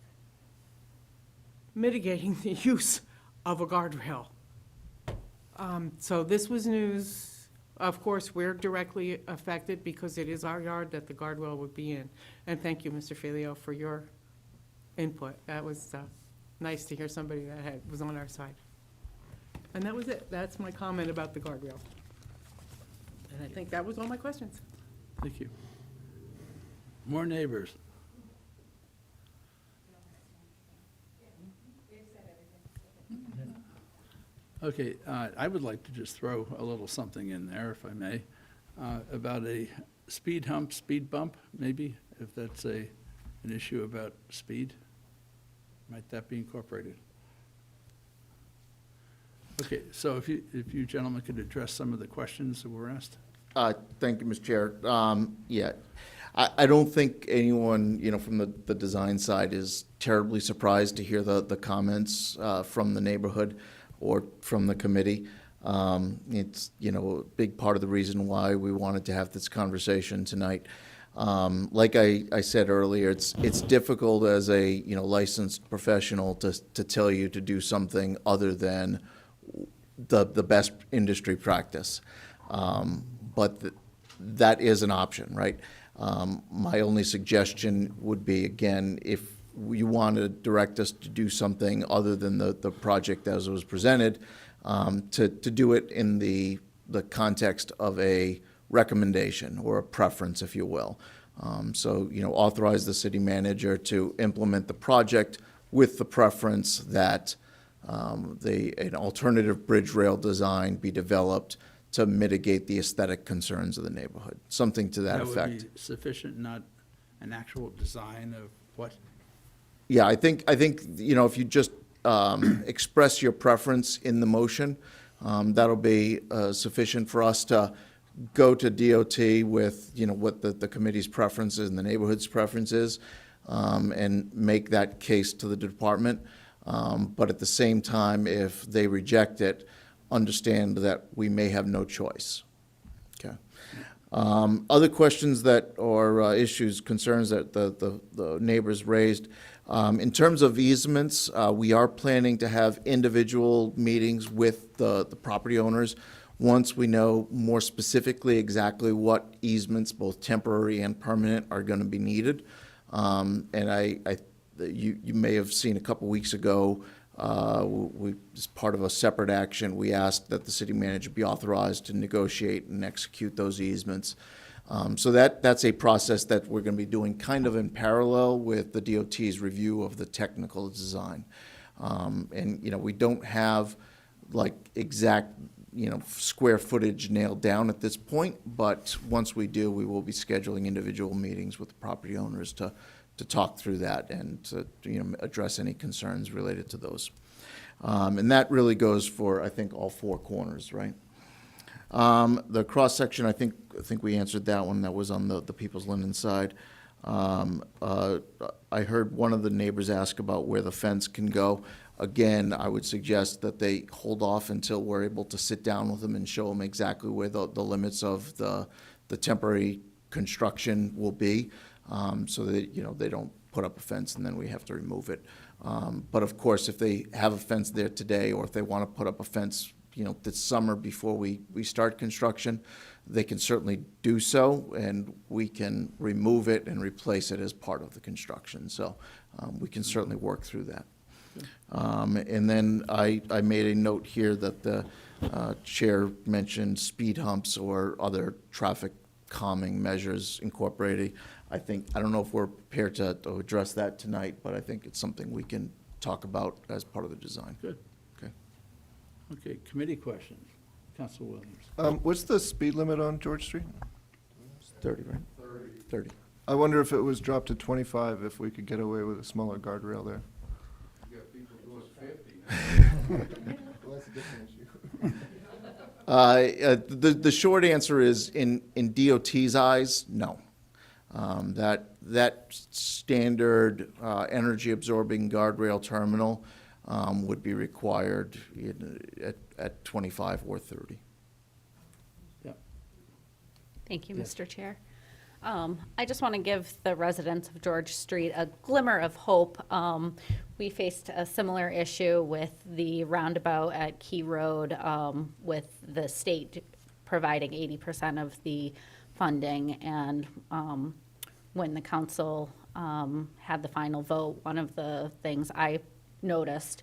mitigating the use of a guardrail. So this was news. Of course, we're directly affected because it is our yard that the guardrail would be in. And thank you, Mr. Filio, for your input. That was nice to hear somebody that was on our side. And that was it. That's my comment about the guardrail. And I think that was all my questions. Thank you. More neighbors. Okay, I would like to just throw a little something in there, if I may, about a speed hump, speed bump, maybe, if that's an issue about speed. Might that be incorporated? Okay, so if you gentlemen could address some of the questions that were asked. Thank you, Mr. Chair. Yeah, I don't think anyone, from the design side is terribly surprised to hear the comments from the neighborhood or from the committee. It's, a big part of the reason why we wanted to have this conversation tonight. Like I said earlier, it's difficult as a, licensed professional to tell you to do something other than the best industry practice. But that is an option, right? My only suggestion would be, again, if you want to direct us to do something other than the project as it was presented, to do it in the context of a recommendation or a preference, if you will. So, authorize the city manager to implement the project with the preference that an alternative bridge rail design be developed to mitigate the aesthetic concerns of the neighborhood, something to that effect. Would be sufficient, not an actual design of what? Yeah, I think if you just express your preference in the motion, that'll be sufficient for us to go to DOT with, what the committee's preference is and the neighborhood's preference is, and make that case to the department. But at the same time, if they reject it, understand that we may have no choice. Okay. Other questions or issues, concerns that the neighbors raised. In terms of easements, we are planning to have individual meetings with the property owners once we know more specifically exactly what easements, both temporary and permanent, are going to be needed. And you may have seen a couple weeks ago, as part of a separate action, we asked that the city manager be authorized to negotiate and execute those easements. So that's a process that we're going to be doing kind of in parallel with the DOT's review of the technical design. And, we don't have exact, square footage nailed down at this point, but once we do, we will be scheduling individual meetings with the property owners to talk through that and to, address any concerns related to those. And that really goes for, I think, all four corners, right? The cross-section, I think we answered that one. That was on the People's Linen side. I heard one of the neighbors ask about where the fence can go. Again, I would suggest that they hold off until we're able to sit down with them and show them exactly where the limits of the temporary construction will be, so that, they don't put up a fence and then we have to remove it. But of course, if they have a fence there today, or if they want to put up a fence, this summer before we start construction, they can certainly do so, and we can remove it and replace it as part of the construction. So we can certainly work through that. And then I made a note here that the chair mentioned speed humps or other traffic calming measures incorporated. I don't know if we're prepared to address that tonight, but I think it's something we can talk about as part of the design. Good. Okay. Okay, committee questions. Council Williams. What's the speed limit on George Street? 30, right? 30. I wonder if it was dropped to 25, if we could get away with a smaller guardrail there. You got people doing 50. Well, that's a different issue. The short answer is, in DOT's eyes, no. That standard energy absorbing guardrail terminal would be required at 25 or 30. Thank you, Yes. Mr. Chair. I just want to give the residents of George Street a glimmer of hope. We faced a similar issue with the roundabout at Key Road, with the state providing 80% of the funding. And when the council had the final vote, one of the things I noticed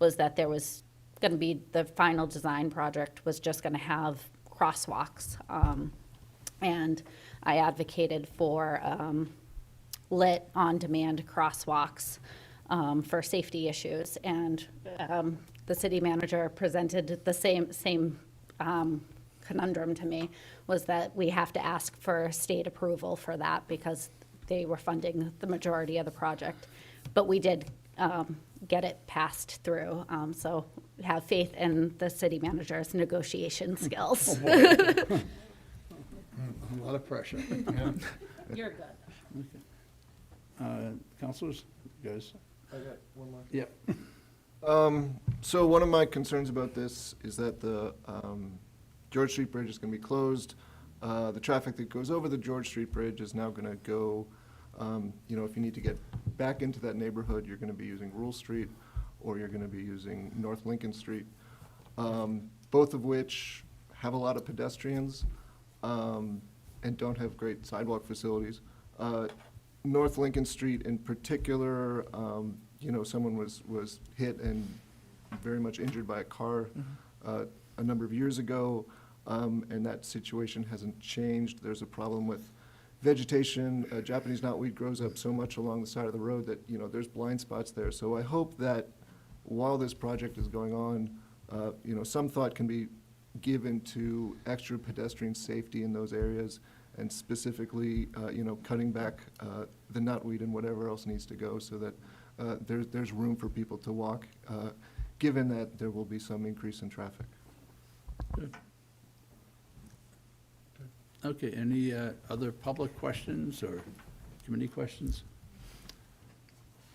was that there was going to be, the final design project was just going to have crosswalks. And I advocated for lit on-demand crosswalks for safety issues. And the city manager presented the same conundrum to me, was that we have to ask for state approval for that because they were funding the majority of the project. But we did get it passed through. So have faith in the city manager's negotiation skills. A lot of pressure. You're good. Councilors, you guys? I got one more. Yep. So one of my concerns about this is that the George Street Bridge is going to be closed. The traffic that goes over the George Street Bridge is now going to go, if you need to get back into that neighborhood, you're going to be using Rule Street, or you're going to be using North Lincoln Street, both of which have a lot of pedestrians and don't have great sidewalk facilities. North Lincoln Street in particular, someone was hit and very much injured by a car a number of years ago, and that situation hasn't changed. There's a problem with vegetation. Japanese knotweed grows up so much along the side of the road that, there's blind spots there. So I hope that while this project is going on, some thought can be given to extra pedestrian safety in those areas, and specifically, cutting back the knotweed and whatever else needs to go, so that there's room for people to walk, given that there will be some increase in traffic. Good. Okay, any other public questions or committee questions?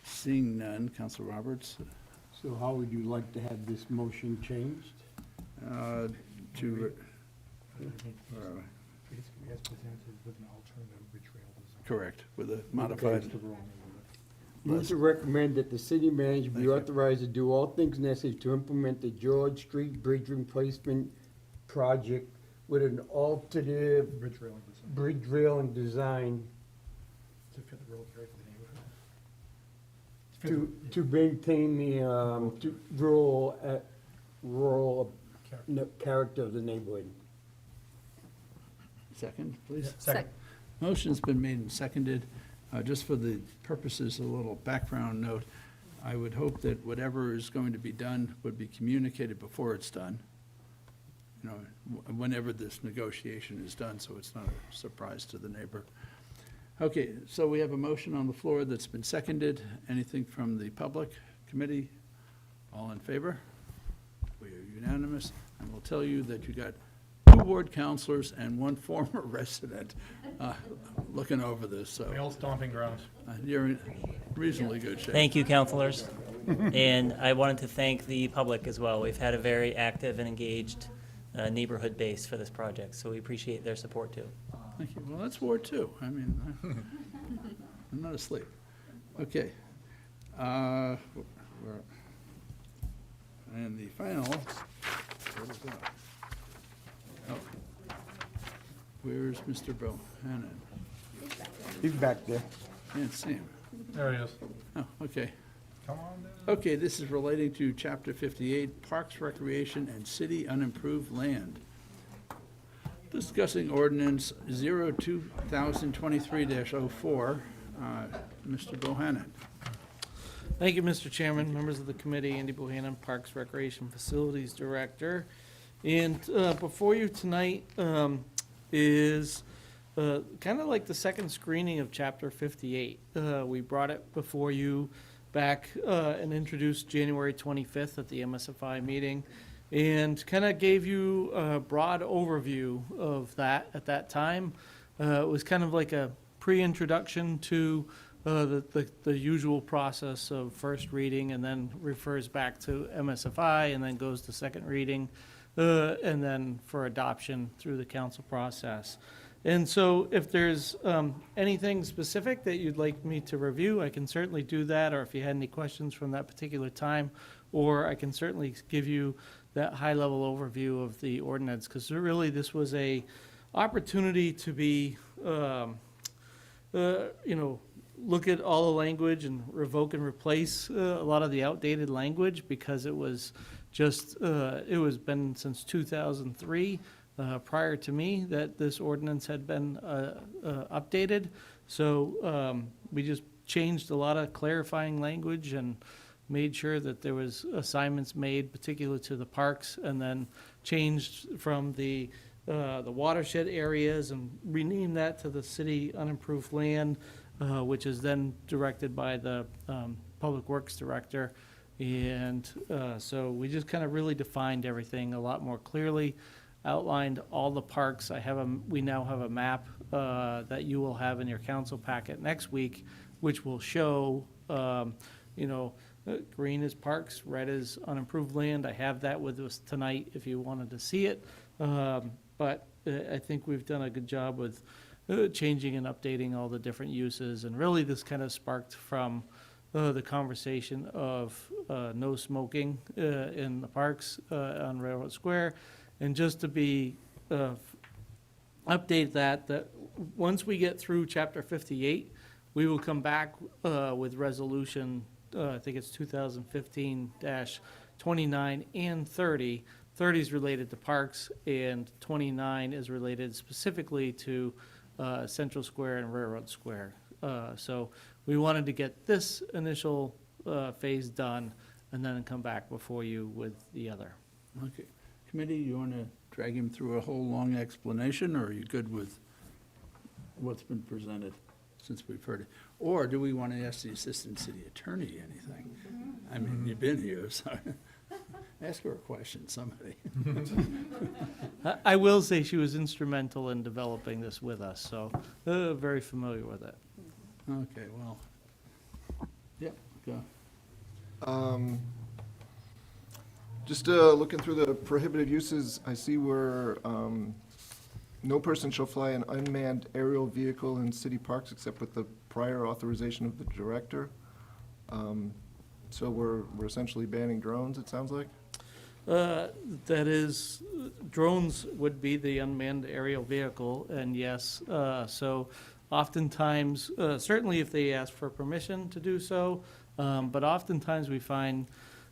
Seeing none, Council Roberts? So how would you like to have this motion changed? To, As presented with an alternative bridge rail design. correct, with a modified, Move to recommend that the city manager be Thank you. authorized to do all things necessary to implement the George Street Bridge Replacement Project with an alternative bridge railing design To fit the rural character of the neighborhood. to maintain the rural character of the neighborhood. second, please? Second. Motion's been made and seconded. Just for the purposes of a little background note, I would hope that whatever is going to be done would be communicated before it's done. Whenever this negotiation is done, so it's not a surprise to the neighbor. Okay, so we have a motion on the floor that's been seconded. Anything from the public, committee? All in favor? We are unanimous. And we'll tell you that you got 2 ward councilors and 1 former resident looking over this, so The old stomping grounds. you're in reasonably good shape. Thank you, counselors. And I wanted to thank the public as well. We've had a very active and engaged neighborhood base for this project, so we appreciate their support too. Thank you. Well, that's Ward 2. I mean, I'm not asleep. Okay. And the final, what is that? Oh. Where's Mr. Bohannon? He's back there. Can't see him. There he is. Oh, okay. Come on down. Okay, this is relating to Chapter 58, Parks, Recreation, and City Unimproved Land. Discussing ordinance 2023-04, Mr. Bohannon. Thank you, Mr. Chairman, members of the committee, Andy Bohannon, Parks, Recreation, Facilities Director. And before you tonight is kind of like the second screening of Chapter 58. We brought it before you back and introduced January 25th at the MSFI meeting, and kind of gave you a broad overview of that at that time. It was kind of like a pre-introduction to the usual process of first reading, and then refers back to MSFI, and then goes to second reading, and then for adoption through the council process. And so if there's anything specific that you'd like me to review, I can certainly do that, or if you had any questions from that particular time, or I can certainly give you that high-level overview of the ordinance, because really this was a opportunity to be, look at all the language and revoke and replace a lot of the outdated language, because it was just, it was been since 2003, prior to me, that this ordinance had been updated. So we just changed a lot of clarifying language and made sure that there was assignments made particular to the parks, and then changed from the watershed areas and renamed that to the city unimproved land, which is then directed by the Public Works Director. And so we just kind of really defined everything a lot more clearly, outlined all the parks. We now have a map that you will have in your council packet next week, which will show, green is parks, red is unimproved land. I have that with us tonight if you wanted to see it. But I think we've done a good job with changing and updating all the different uses. And really this kind of sparked from the conversation of no smoking in the parks on Railroad Square. And just to be, update that once we get through Chapter 58, we will come back with resolution, I think it's 2015-29 and 30. 30 is related to parks, and 29 is related specifically to Central Square and Railroad Square. So we wanted to get this initial phase done, and then come back before you with the other. Okay. Committee, you want to drag him through a whole long explanation, or are you good with what's been presented since we've heard it? Or do we want to ask the Assistant City Attorney anything? I mean, you've been here, so ask her a question, somebody. I will say she was instrumental in developing this with us, so very familiar with it. Okay, well, yep, go. Just looking through the prohibited uses, I see where no person shall fly an unmanned aerial vehicle in city parks except with the prior authorization of the director. So we're essentially banning drones, it sounds like? That is, drones would be the unmanned aerial vehicle, and yes, so oftentimes, certainly if they ask for permission to do so, but oftentimes we find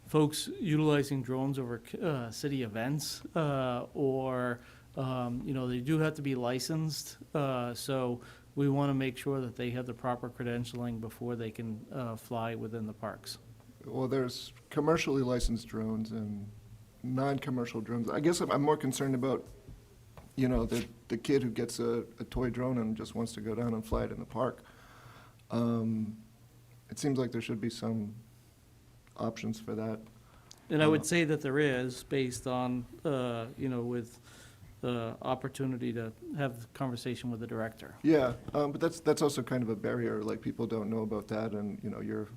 folks utilizing drones over city events, or, they do have to be licensed, so we want to make sure that they have the proper credentialing before they can fly within the parks. Well, there's commercially licensed drones and non-commercial drones. I guess I'm more concerned about, the kid who gets a toy drone and just wants to go down and fly it in the park. It seems like there should be some options for that. And I would say that there is, based on, with the opportunity to have the conversation with the director. Yeah, but that's also kind of a barrier, like people don't know about that, and, you're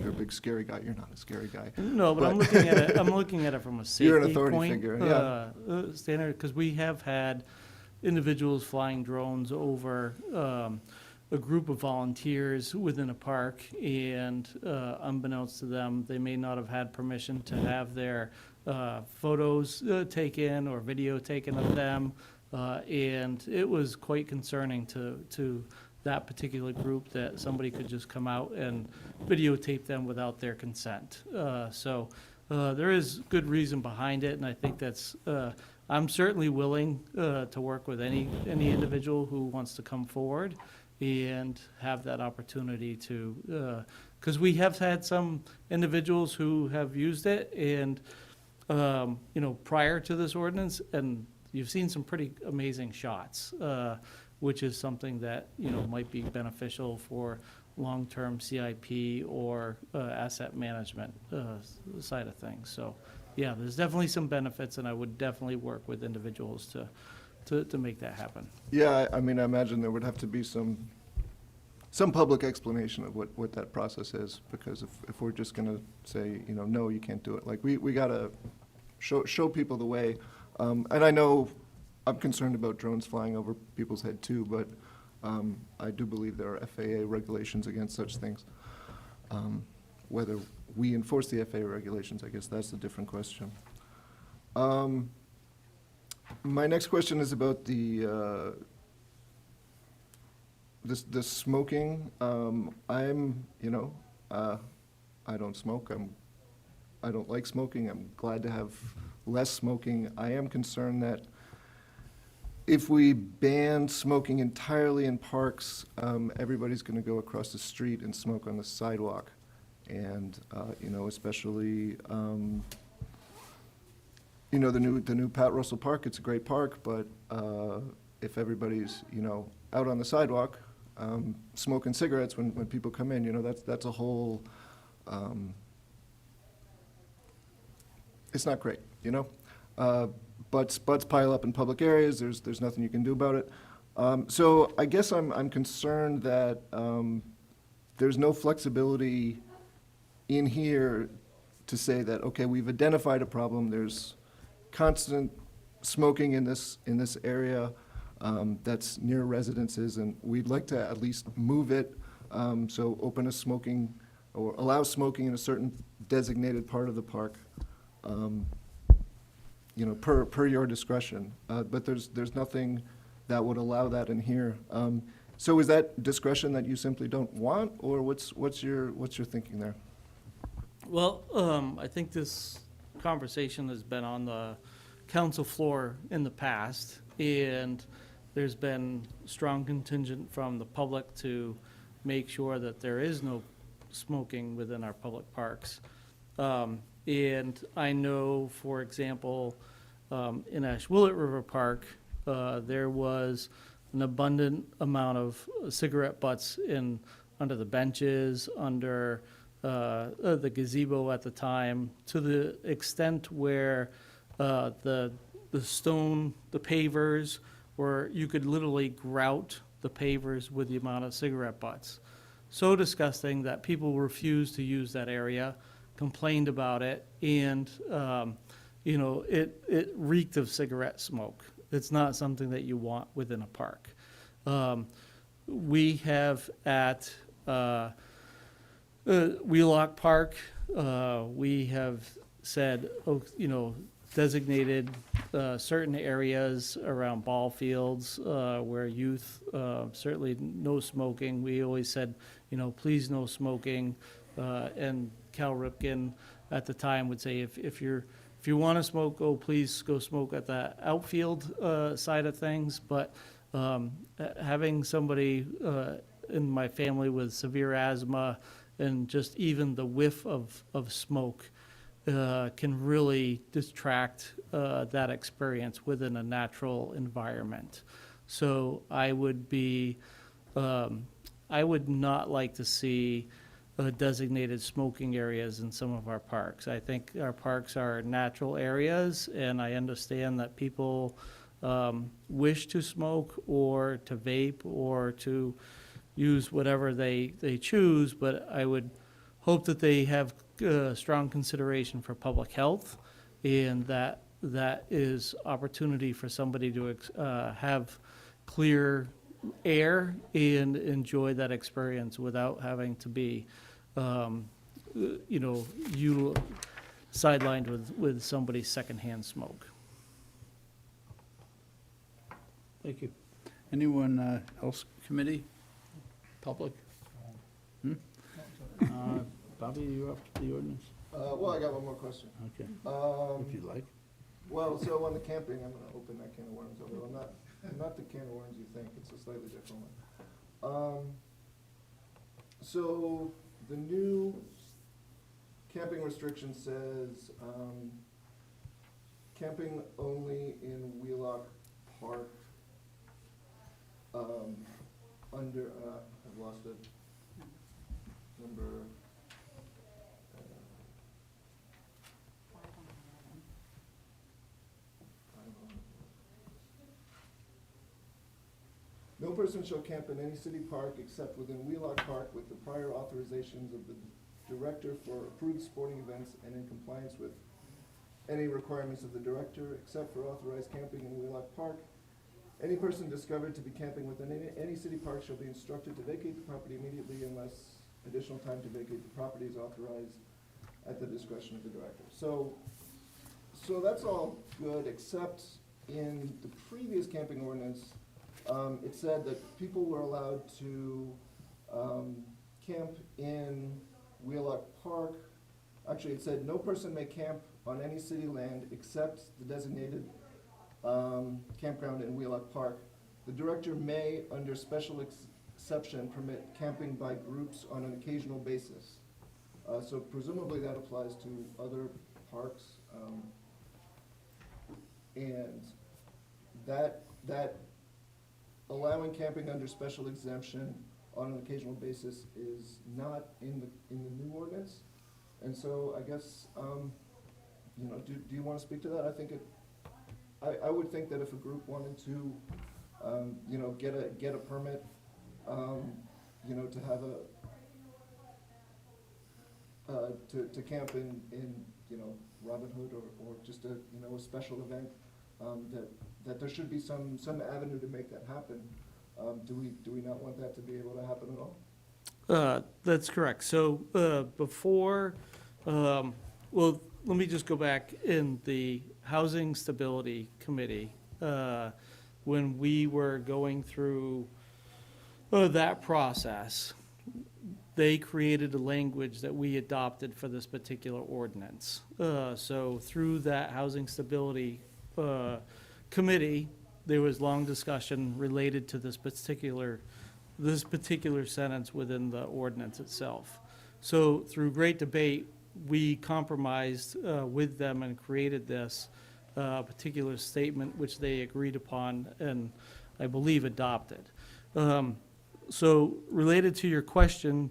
a big scary guy. You're not a scary guy. No, but I'm looking at it, from a You're an safety authority point, figure, yeah. standard, because we have had individuals flying drones over, a group of volunteers within a park, and unbeknownst to them, they may not have had permission to have their photos taken or video taken of them, and it was quite concerning to that particular group that somebody could just come out and videotape them without their consent. So there is good reason behind it, and I think that's I'm certainly willing to work with any individual who wants to come forward and have that opportunity to, because we have had some individuals who have used it and, you know, prior to this ordinance, and you've seen some pretty amazing shots, which is something that, you know, might be beneficial for long-term CIP or asset management side of things. So, yeah, there's definitely some benefits, and I would definitely work with individuals to make that happen. Yeah, I mean, I imagine there would have to be some public explanation of what that process is, because if we're just gonna say, you know, no, you can't do it, like, we gotta show people the way. And I know I'm concerned about drones flying over people's head too, but I do believe there are FAA regulations against such things. Whether we enforce the FAA regulations, I guess that's a different question. My next question is about the smoking. I'm, you know, I don't smoke. I don't like smoking. I'm glad to have less smoking. I am concerned that if we ban smoking entirely in parks, everybody's going to go across the street and smoke on the sidewalk. And, you know, especially, you know, the new Pat Russell Park, it's a great park, but if everybody's, you know, out on the sidewalk smoking cigarettes when people come in, you know, that's a whole, it's not great, you know? Butts pile up in public areas, there's nothing you can do about it. So I guess I'm concerned that there's no flexibility in here to say that, okay, we've identified a problem, there's constant smoking in this area that's near residences, and we'd like to at least move it, so open a smoking, or allow smoking in a certain designated part of the park, you know, per your discretion. But there's nothing that would allow that in here. So is that discretion that you simply don't want, or what's your thinking there? Well, I think this conversation has been on the council floor in the past, and there's been strong contingent from the public to make sure that there is no smoking within our public parks. And I know, for example, in Ashwillet River Park, there was an abundant amount of cigarette butts under the benches, under the gazebo at the time, to the extent where the pavers, where you could literally grout the pavers with the amount of cigarette butts. So disgusting that people refused to use that area, complained about it, and you know, it reeked of cigarette smoke. It's not something that you want within a park. We have at Wheelock Park, we have said, you know, designated certain areas around ball fields where youth, certainly no smoking. We always said, you know, please no smoking. And Cal Ripken at the time would say, if you want to smoke, please go smoke at the outfield side of things. But having somebody in my family with severe asthma, and just even the whiff of smoke can really distract that experience within a natural environment. So I would not like to see designated smoking areas in some of our parks. I think our parks are natural areas, and I understand that people wish to smoke or to vape or to use whatever they choose, but I would hope that they have strong consideration for public health, and that is opportunity for somebody to have clear air and enjoy that experience without having to be, you know, sidelined with somebody's secondhand smoke. Thank you. Anyone else, committee, public? Bobby, you up to the ordinance? Well, I got one more question. Okay, if you'd like. Well, so on the camping, I'm gonna open that can of worms, although not the can of worms you think, it's a slightly different one. So the new camping restriction says, camping only in Wheelock Park, under, I've lost it, number, no person shall camp in any city park except within Wheelock Park with the prior authorizations of the director for approved sporting events and in compliance with any requirements of the director, except for authorized camping in Wheelock Park. Any person discovered to be camping within any city park shall be instructed to vacate the property immediately unless additional time to vacate the property is authorized at the discretion of the director. So that's all good, except in the previous camping ordinance, it said that people were allowed to camp in Wheelock Park. Actually, it said no person may camp on any city land except the designated campground in Wheelock Park. The director may, under special exception, permit camping by groups on an occasional basis. So presumably that applies to other parks. And that allowing camping under special exemption on an occasional basis is not in the new ordinance. And so I guess, you know, do you want to speak to that? I think I would think that if a group wanted to, you know, get a permit, you know, to have to camp in you know, Robin Hood or just a, you know, a special event, that there should be some avenue to make that happen. Do we not want that to be able to happen at all? That's correct. So, before, well, let me just go back in the Housing Stability Committee, when we were going through that process, they created a language that we adopted for this particular ordinance. So through that Housing Stability Committee, there was long discussion related to this particular sentence within the ordinance itself. So through great debate, we compromised with them and created this particular statement, which they agreed upon and I believe adopted. So related to your question,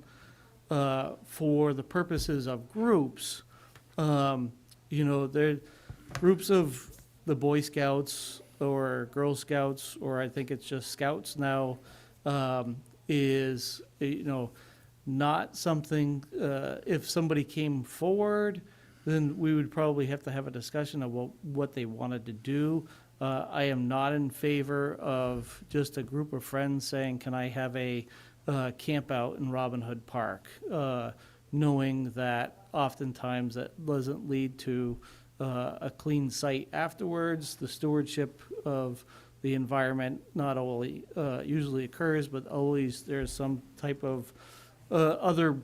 for the purposes of groups, you know, there groups of the Boy Scouts or Girl Scouts, or I think it's just Scouts now, is, you know, not something, if somebody came forward, then we would probably have to have a discussion of what they wanted to do. I am not in favor of just a group of friends saying, can I have a camp out in Robin Hood Park, knowing that oftentimes that doesn't lead to a clean site afterwards. The stewardship of the environment not only usually occurs, but always there's some type of other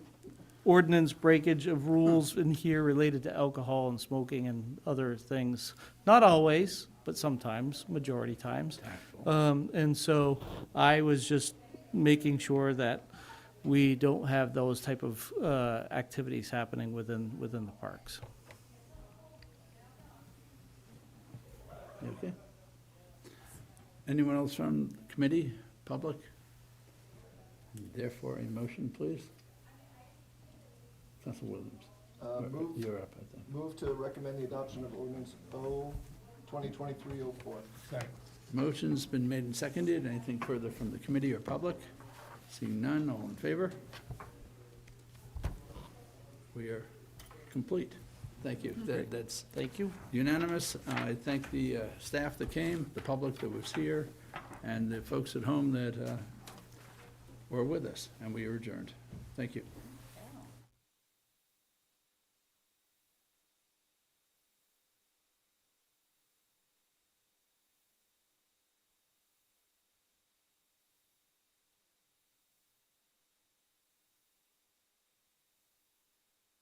ordinance breakage of rules in here related to alcohol and smoking and other things. Not always, but sometimes, majority times. And so I was just making sure that we don't have those type of activities happening within the parks. Okay. Anyone else from the committee, public? Therefore, a motion, please. Council Williams. You're up, I think. Move to recommend the adoption of ordinance 2023-04. Motion's been made and seconded. Anything further from the committee or public? Seeing none, all in favor? We are complete. Thank you. That's Thank you. unanimous. I thank the staff that came, the public that was here, and the folks at home that were with us, and we are adjourned. Thank you.